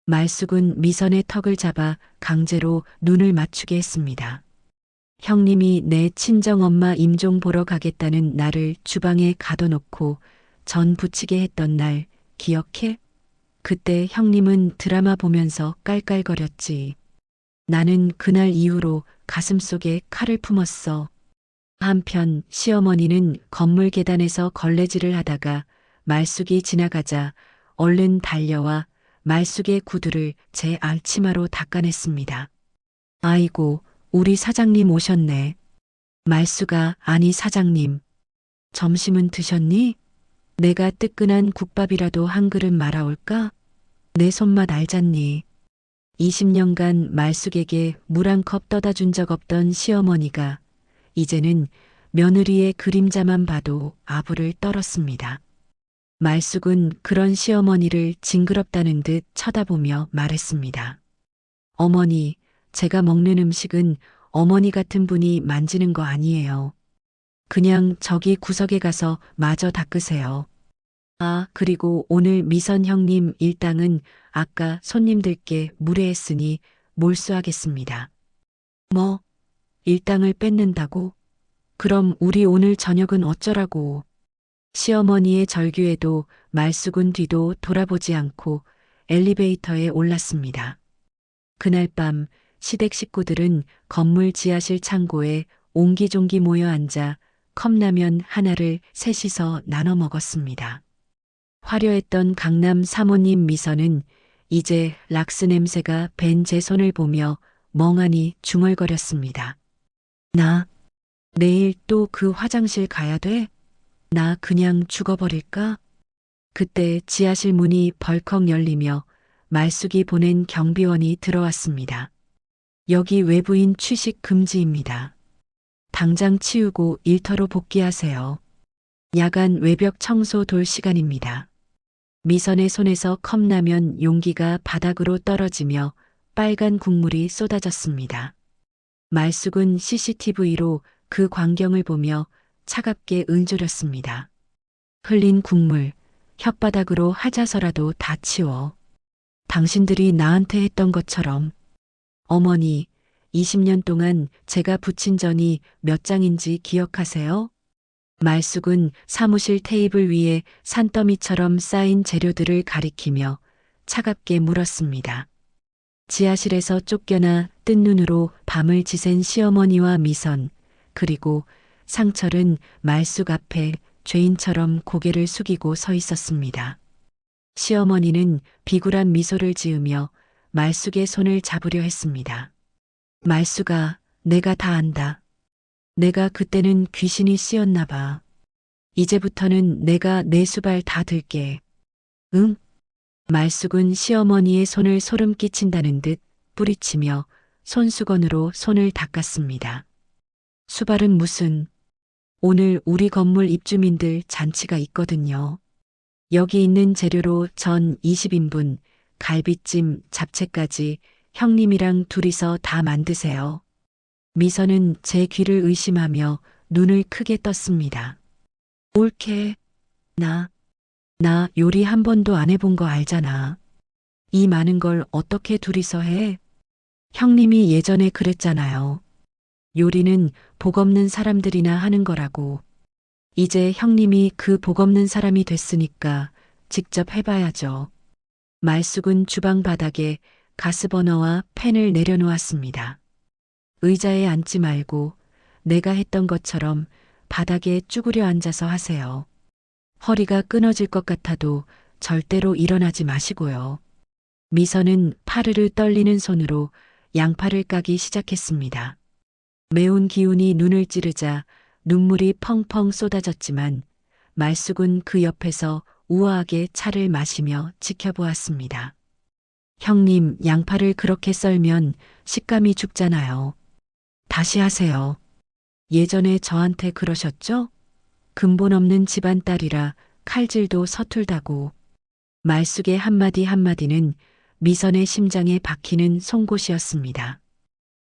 말숙은 미선의 턱을 잡아 강제로 눈을 맞추게 했습니다. 형님이 내 친정엄마 임종 보러 가겠다는 나를 주방에 가둬놓고 전 부치게 했던 날 기억해? 그때 형님은 드라마 보면서 깔깔거렸지. 나는 그날 이후로 가슴속에 칼을 품었어. 한편 시어머니는 건물 계단에서 걸레질을 하다가 말숙이 지나가자 얼른 달려와 말숙의 구두를 제 앞치마로 닦아냈습니다. 아이고, 우리 사장님 오셨네. 말숙아, 아니 사장님. 점심은 드셨니? 내가 뜨끈한 국밥이라도 한 그릇 말아올까? 내 손맛 알잖니. 20년간 말숙에게 물 한 컵 떠다 준 적 없던 시어머니가 이제는 며느리의 그림자만 봐도 아부를 떨었습니다. 말숙은 그런 시어머니를 징그럽다는 듯 쳐다보며 말했습니다. 어머니, 제가 먹는 음식은 어머니 같은 분이 만지는 거 아니에요. 그냥 저기 구석에 가서 마저 닦으세요. 아, 그리고 오늘 미선 형님 일당은 아까 손님들께 무례했으니 몰수하겠습니다. 뭐, 일당을 뺏는다고? 그럼 우리 오늘 저녁은 어쩌라고? 시어머니의 절규에도 말숙은 뒤도 돌아보지 않고 엘리베이터에 올랐습니다. 그날 밤 시댁 식구들은 건물 지하실 창고에 옹기종기 모여 앉아 컵라면 하나를 셋이서 나눠 먹었습니다. 화려했던 강남 사모님 미선은 이제 락스 냄새가 밴 제 손을 보며 멍하니 중얼거렸습니다. 나 내일 또 그 화장실 가야 돼? 나 그냥 죽어버릴까? 그때 지하실 문이 벌컥 열리며 말숙이 보낸 경비원이 들어왔습니다. 여기 외부인 취식 금지입니다. 당장 치우고 일터로 복귀하세요. 야간 외벽 청소 돌 시간입니다. 미선의 손에서 컵라면 용기가 바닥으로 떨어지며 빨간 국물이 쏟아졌습니다. 말숙은 CCTV로 그 광경을 보며 차갑게 응조렸습니다. 흘린 국물, 혓바닥으로 하자서라도 다 치워. 당신들이 나한테 했던 것처럼. 어머니, 20년 동안 제가 부친 전이 몇 장인지 기억하세요? 말숙은 사무실 테이블 위에 산더미처럼 쌓인 재료들을 가리키며 차갑게 물었습니다. 지하실에서 쫓겨나 뜬 눈으로 밤을 지샌 시어머니와 미선, 그리고 상철은 말숙 앞에 죄인처럼 고개를 숙이고 서 있었습니다. 시어머니는 비굴한 미소를 지으며 말숙의 손을 잡으려 했습니다. 말숙아, 내가 다 안다. 내가 그때는 귀신이 씌었나 봐. 이제부터는 내가 내 수발 다 들게. 응? 말숙은 시어머니의 손을 소름 끼친다는 듯 뿌리치며 손수건으로 손을 닦았습니다. 수발은 무슨... 오늘 우리 건물 입주민들 잔치가 있거든요. 여기 있는 재료로 전 20인분, 갈비찜, 잡채까지 형님이랑 둘이서 다 만드세요. 미선은 제 귀를 의심하며 눈을 크게 떴습니다. 옳게. 나 요리 한 번도 안 해본 거 알잖아. 이 많은 걸 어떻게 둘이서 해? 형님이 예전에 그랬잖아요. 요리는 복 없는 사람들이나 하는 거라고. 이제 형님이 그 복 없는 사람이 됐으니까 직접 해봐야죠. 말숙은 주방 바닥에 가스버너와 팬을 내려놓았습니다. 의자에 앉지 말고 내가 했던 것처럼 바닥에 쭈그려 앉아서 하세요. 허리가 끊어질 것 같아도 절대로 일어나지 마시고요. 미선은 파르르 떨리는 손으로 양파를 까기 시작했습니다. 매운 기운이 눈을 찌르자 눈물이 펑펑 쏟아졌지만 말숙은 그 옆에서 우아하게 차를 마시며 지켜보았습니다. 형님, 양파를 그렇게 썰면 식감이 죽잖아요. 다시 하세요. 예전에 저한테 그러셨죠? 근본 없는 집안 딸이라 칼질도 서툴다고. 말숙의 한마디 한마디는 미선의 심장에 박히는 송곳이었습니다.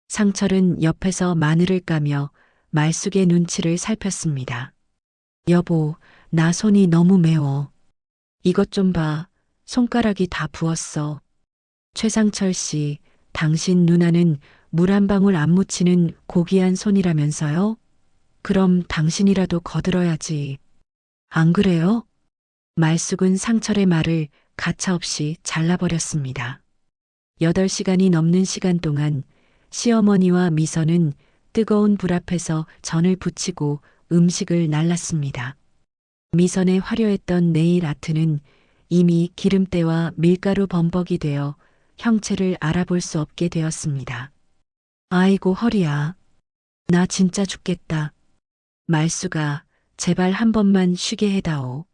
상철은 옆에서 마늘을 까며 말숙의 눈치를 살폈습니다. 여보, 나 손이 너무 매워. 이것 좀 봐. 손가락이 다 부었어. 최상철 씨, 당신 누나는 물 한 방울 안 묻히는 고귀한 손이라면서요? 그럼 당신이라도 거들어야지. 안 그래요? 말숙은 상철의 말을 가차없이 잘라버렸습니다. 8시간이 넘는 시간 동안 시어머니와 미선은 뜨거운 불 앞에서 전을 부치고 음식을 날랐습니다. 미선의 화려했던 네일 아트는 이미 기름때와 밀가루 범벅이 되어 형체를 알아볼 수 없게 되었습니다. 아이고 허리야. 나 진짜 죽겠다. 말수가 제발 한 번만 쉬게 해다오.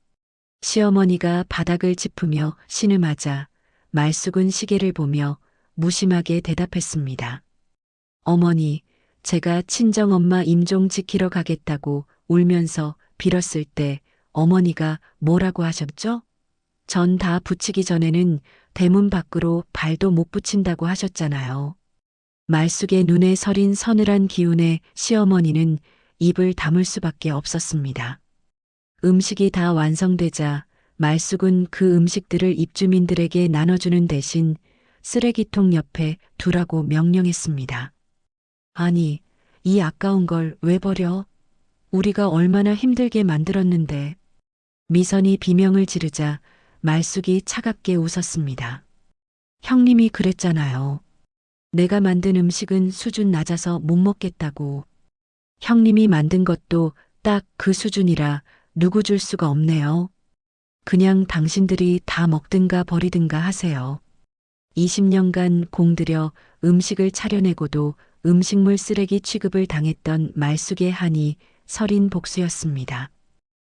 시어머니가 바닥을 짚으며 신음하자 말숙은 시계를 보며 무심하게 대답했습니다. 어머니, 제가 친정엄마 임종 지키러 가겠다고 울면서 빌었을 때 어머니가 뭐라고 하셨죠? 전 다 붙이기 전에는 대문 밖으로 발도 못 붙인다고 하셨잖아요. 말숙의 눈에 서린 서늘한 기운에 시어머니는 입을 다물 수밖에 없었습니다. 음식이 다 완성되자 말숙은 그 음식들을 입주민들에게 나눠주는 대신 쓰레기통 옆에 두라고 명령했습니다. 아니, 이 아까운 걸 왜 버려? 우리가 얼마나 힘들게 만들었는데. 미선이 비명을 지르자 말숙이 차갑게 웃었습니다. 형님이 그랬잖아요. 내가 만든 음식은 수준 낮아서 못 먹겠다고. 형님이 만든 것도 딱 그 수준이라 누구 줄 수가 없네요. 그냥 당신들이 다 먹든가 버리든가 하세요. 20년간 공들여 음식을 차려내고도 음식물 쓰레기 취급을 당했던 말숙의 한이 서린 복수였습니다.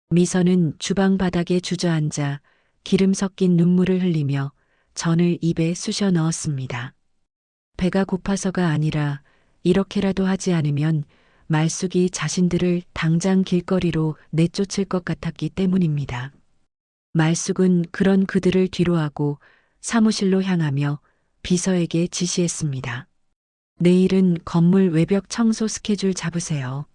미선은 주방 바닥에 주저앉아 기름 섞인 눈물을 흘리며 전을 입에 쑤셔 넣었습니다. 배가 고파서가 아니라 이렇게라도 하지 않으면 말숙이 자신들을 당장 길거리로 내쫓을 것 같았기 때문입니다. 말숙은 그런 그들을 뒤로하고 사무실로 향하며 비서에게 지시했습니다. 내일은 건물 외벽 청소 스케줄 잡으세요.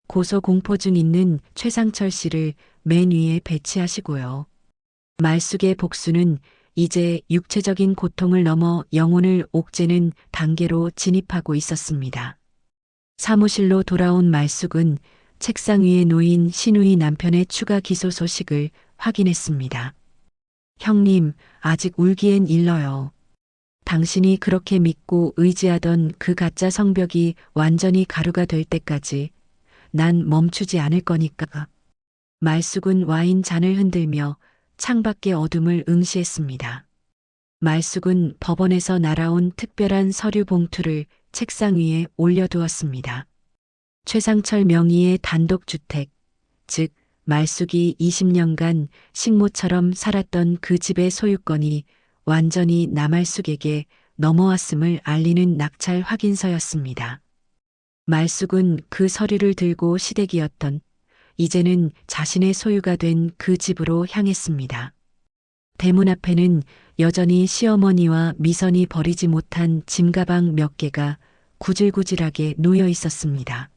고소 공포 중 있는 최상철 씨를 맨 위에 배치하시고요. 말숙의 복수는 이제 육체적인 고통을 넘어 영혼을 옥죄는 단계로 진입하고 있었습니다. 사무실로 돌아온 말숙은 책상 위에 놓인 신우이 남편의 추가 기소 소식을 확인했습니다. 형님, 아직 울기엔 일러요. 당신이 그렇게 믿고 의지하던 그 가짜 성벽이 완전히 가루가 될 때까지 난 멈추지 않을 거니까. 말숙은 와인 잔을 흔들며 창밖의 어둠을 응시했습니다. 말숙은 법원에서 날아온 특별한 서류 봉투를 책상 위에 올려두었습니다. 최상철 명의의 단독주택, 즉 말숙이 20년간 식모처럼 살았던 그 집의 소유권이 완전히 남말숙에게 넘어왔음을 알리는 낙찰 확인서였습니다. 말숙은 그 서류를 들고 시댁이었던 이제는 자신의 소유가 된 그 집으로 향했습니다. 대문 앞에는 여전히 시어머니와 미선이 버리지 못한 짐가방 몇 개가 구질구질하게 놓여 있었습니다.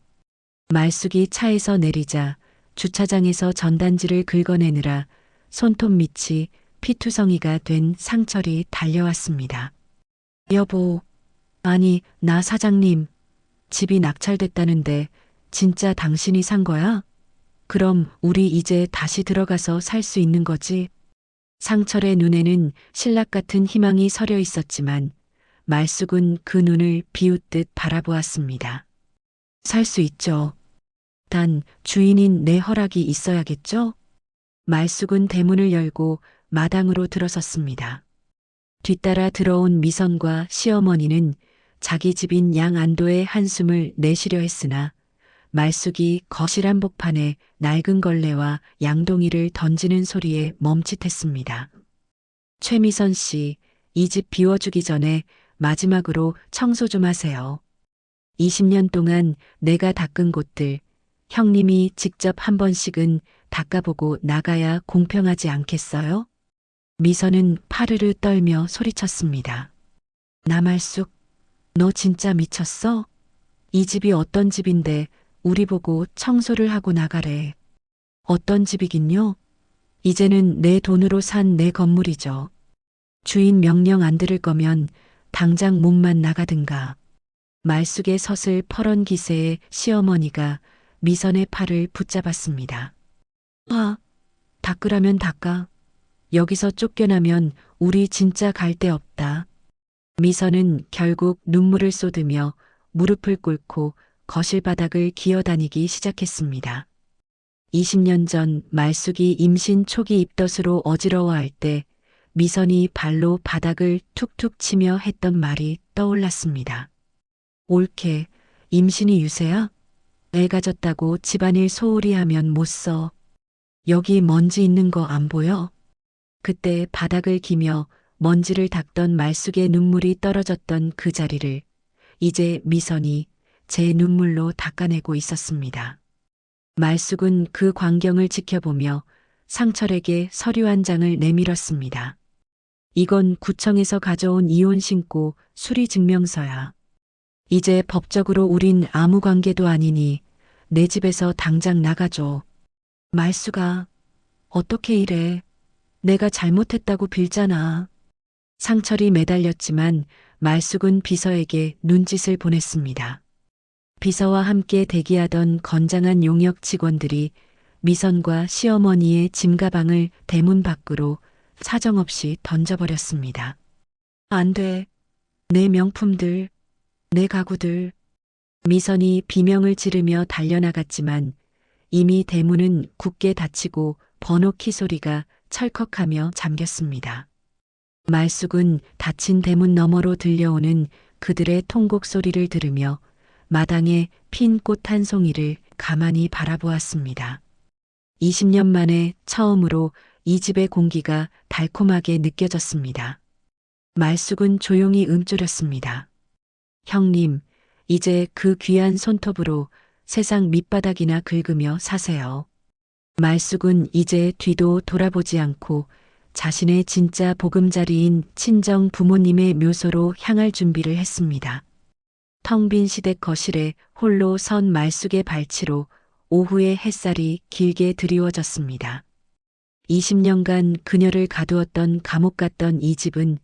말숙이 차에서 내리자 주차장에서 전단지를 긁어내느라 손톱 밑이 피투성이가 된 상철이 달려왔습니다. 여보, 아니, 나 사장님, 집이 낙찰됐다는데 진짜 당신이 산 거야? 그럼 우리 이제 다시 들어가서 살 수 있는 거지? 상철의 눈에는 신락 같은 희망이 서려 있었지만 말숙은 그 눈을 비웃듯 바라보았습니다. 살 수 있죠. 단 주인인 내 허락이 있어야겠죠? 말숙은 대문을 열고 마당으로 들어섰습니다. 뒤따라 들어온 미선과 시어머니는 자기 집인 양안도의 한숨을 내쉬려 했으나 말숙이 거실 한복판에 낡은 걸레와 양동이를 던지는 소리에 멈칫했습니다. 최미선 씨, 이 집 비워주기 전에 마지막으로 청소 좀 하세요. 20년 동안 내가 닦은 곳들, 형님이 직접 한 번씩은 닦아보고 나가야 공평하지 않겠어요? 미선은 파르르 떨며 소리쳤습니다. 남말숙, 너 진짜 미쳤어? 이 집이 어떤 집인데 우리 보고 청소를 하고 나가래. 어떤 집이긴요? 이제는 내 돈으로 산 내 건물이죠. 주인 명령 안 들을 거면 당장 몸만 나가든가. 말숙의 섯을 퍼런 기세에 시어머니가 미선의 팔을 붙잡았습니다. 닦으라면 닦아. 여기서 쫓겨나면 우리 진짜 갈 데 없다. 미선은 결국 눈물을 쏟으며 무릎을 꿇고 거실 바닥을 기어다니기 시작했습니다. 20년 전 말숙이 임신 초기 입덧으로 어지러워할 때 미선이 발로 바닥을 툭툭 치며 했던 말이 떠올랐습니다. 옳게, 임신이 유세야? 애가 졌다고 집안일 소홀히 하면 못 써. 여기 먼지 있는 거 안 보여? 그때 바닥을 기며 먼지를 닦던 말숙의 눈물이 떨어졌던 그 자리를 이제 미선이 제 눈물로 닦아내고 있었습니다. 말숙은 그 광경을 지켜보며 상철에게 서류 한 장을 내밀었습니다. 이건 구청에서 가져온 이혼 신고 수리 증명서야. 이제 법적으로 우린 아무 관계도 아니니 내 집에서 당장 나가줘. 말숙아, 어떻게 이래? 내가 잘못했다고 빌잖아. 상철이 매달렸지만 말숙은 비서에게 눈짓을 보냈습니다. 비서와 함께 대기하던 건장한 용역 직원들이 미선과 시어머니의 짐가방을 대문 밖으로 사정없이 던져버렸습니다. 안 돼. 내 명품들, 내 가구들. 미선이 비명을 지르며 달려나갔지만 이미 대문은 굳게 닫히고 번호키 소리가 철컥하며 잠겼습니다. 말숙은 닫힌 대문 너머로 들려오는 그들의 통곡 소리를 들으며 마당에 핀 꽃 한 송이를 가만히 바라보았습니다. 20년 만에 처음으로 이 집의 공기가 달콤하게 느껴졌습니다. 말숙은 조용히 움츠렸습니다. 형님, 이제 그 귀한 손톱으로 세상 밑바닥이나 긁으며 사세요. 말숙은 이제 뒤도 돌아보지 않고 자신의 진짜 보금자리인 친정 부모님의 묘소로 향할 준비를 했습니다. 텅 빈 시댁 거실에 홀로 선 말숙의 발치로 오후의 햇살이 길게 드리워졌습니다. 20년간 그녀를 가두었던 감옥 같던 이 집은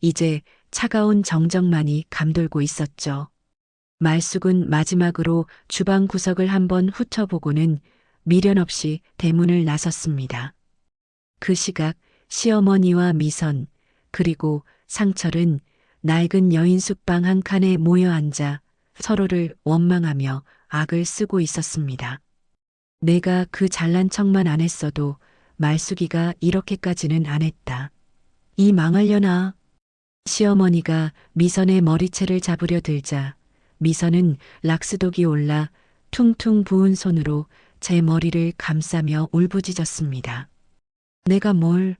이제 차가운 정적만이 감돌고 있었죠. 말숙은 마지막으로 주방 구석을 한번 훑어보고는 미련 없이 대문을 나섰습니다. 그 시각 시어머니와 미선 그리고 상철은 낡은 여인 숙방 한 칸에 모여 앉아 서로를 원망하며 악을 쓰고 있었습니다. 내가 그 잘난 척만 안 했어도 말숙이가 이렇게까지는 안 했다. 이 망하려나. 시어머니가 미선의 머리채를 잡으려 들자 미선은 락스독이 올라 퉁퉁 부은 손으로 제 머리를 감싸며 울부짖었습니다. 내가 뭘.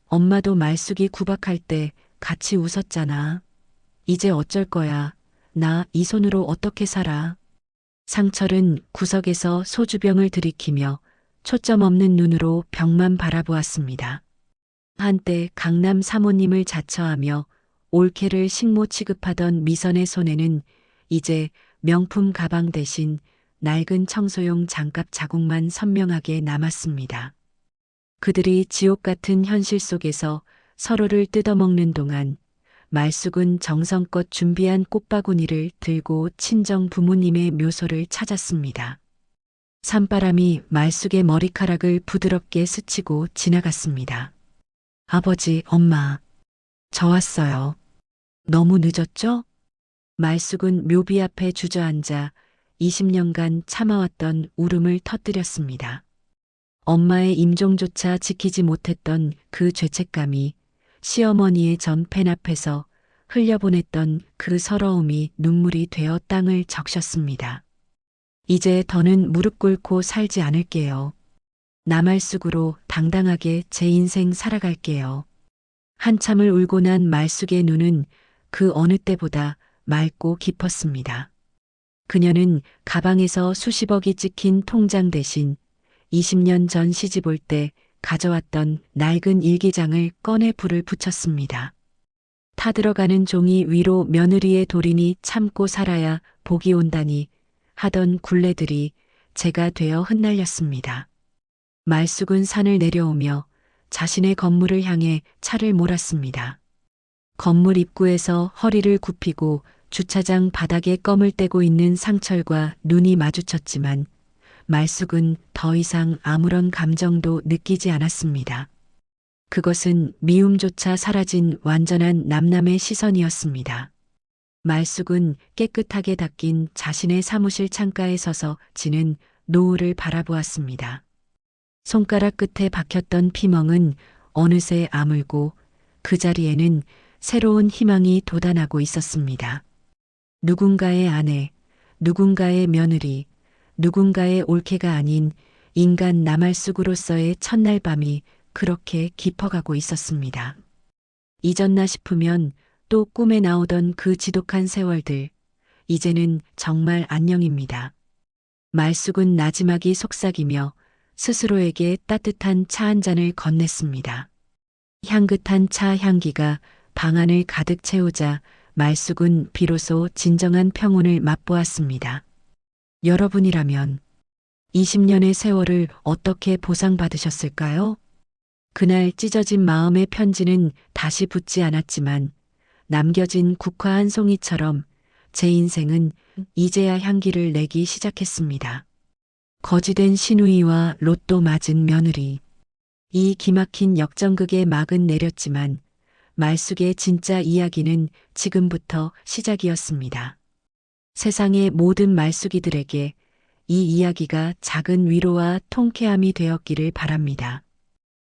엄마도 말숙이 구박할 때 같이 웃었잖아. 이제 어쩔 거야. 나 이 손으로 어떻게 살아. 상철은 구석에서 소주병을 들이키며 초점 없는 눈으로 벽만 바라보았습니다. 한때 강남 사모님을 자처하며 올케를 식모 취급하던 미선의 손에는 이제 명품 가방 대신 낡은 청소용 장갑 자국만 선명하게 남았습니다. 그들이 지옥 같은 현실 속에서 서로를 뜯어먹는 동안 말숙은 정성껏 준비한 꽃바구니를 들고 친정 부모님의 묘소를 찾았습니다. 산바람이 말숙의 머리카락을 부드럽게 스치고 지나갔습니다. 아버지, 엄마, 저 왔어요. 너무 늦었죠? 말숙은 묘비 앞에 주저앉아 20년간 참아왔던 울음을 터뜨렸습니다. 엄마의 임종조차 지키지 못했던 그 죄책감이 시어머니의 전 펜 앞에서 흘려보냈던 그 서러움이 눈물이 되어 땅을 적셨습니다. 이제 더는 무릎 꿇고 살지 않을게요. 나말숙으로 당당하게 제 인생 살아갈게요. 한참을 울고 난 말숙의 눈은 그 어느 때보다 맑고 깊었습니다. 그녀는 가방에서 수십억이 찍힌 통장 대신 20년 전 시집 올 때 가져왔던 낡은 일기장을 꺼내 불을 붙였습니다. 타들어가는 종이 위로 며느리의 도린이 참고 살아야 복이 온다니 하던 굴레들이 재가 되어 흩날렸습니다. 말숙은 산을 내려오며 자신의 건물을 향해 차를 몰았습니다. 건물 입구에서 허리를 굽히고 주차장 바닥에 껌을 떼고 있는 상철과 눈이 마주쳤지만 말숙은 더 이상 아무런 감정도 느끼지 않았습니다. 그것은 미움조차 사라진 완전한 남남의 시선이었습니다. 말숙은 깨끗하게 닦인 자신의 사무실 창가에 서서 지는 노을을 바라보았습니다. 손가락 끝에 박혔던 피멍은 어느새 아물고 그 자리에는 새로운 희망이 돋아나고 있었습니다. 누군가의 아내, 누군가의 며느리, 누군가의 올케가 아닌 인간 나말숙으로서의 첫날 밤이 그렇게 깊어가고 있었습니다. 잊었나 싶으면 또 꿈에 나오던 그 지독한 세월들, 이제는 정말 안녕입니다. 말숙은 나지막이 속삭이며 스스로에게 따뜻한 차 한 잔을 건넸습니다. 향긋한 차 향기가 방 안을 가득 채우자 말숙은 비로소 진정한 평온을 맛보았습니다. 여러분이라면 20년의 세월을 어떻게 보상받으셨을까요? 그날 찢어진 마음의 편지는 다시 붙지 않았지만 남겨진 국화 한 송이처럼 제 인생은 이제야 향기를 내기 시작했습니다. 거지된 시누이와 로또 맞은 며느리. 이 기막힌 역전극의 막은 내렸지만 말숙의 진짜 이야기는 지금부터 시작이었습니다. 세상의 모든 말숙이들에게 이 이야기가 작은 위로와 통쾌함이 되었기를 바랍니다.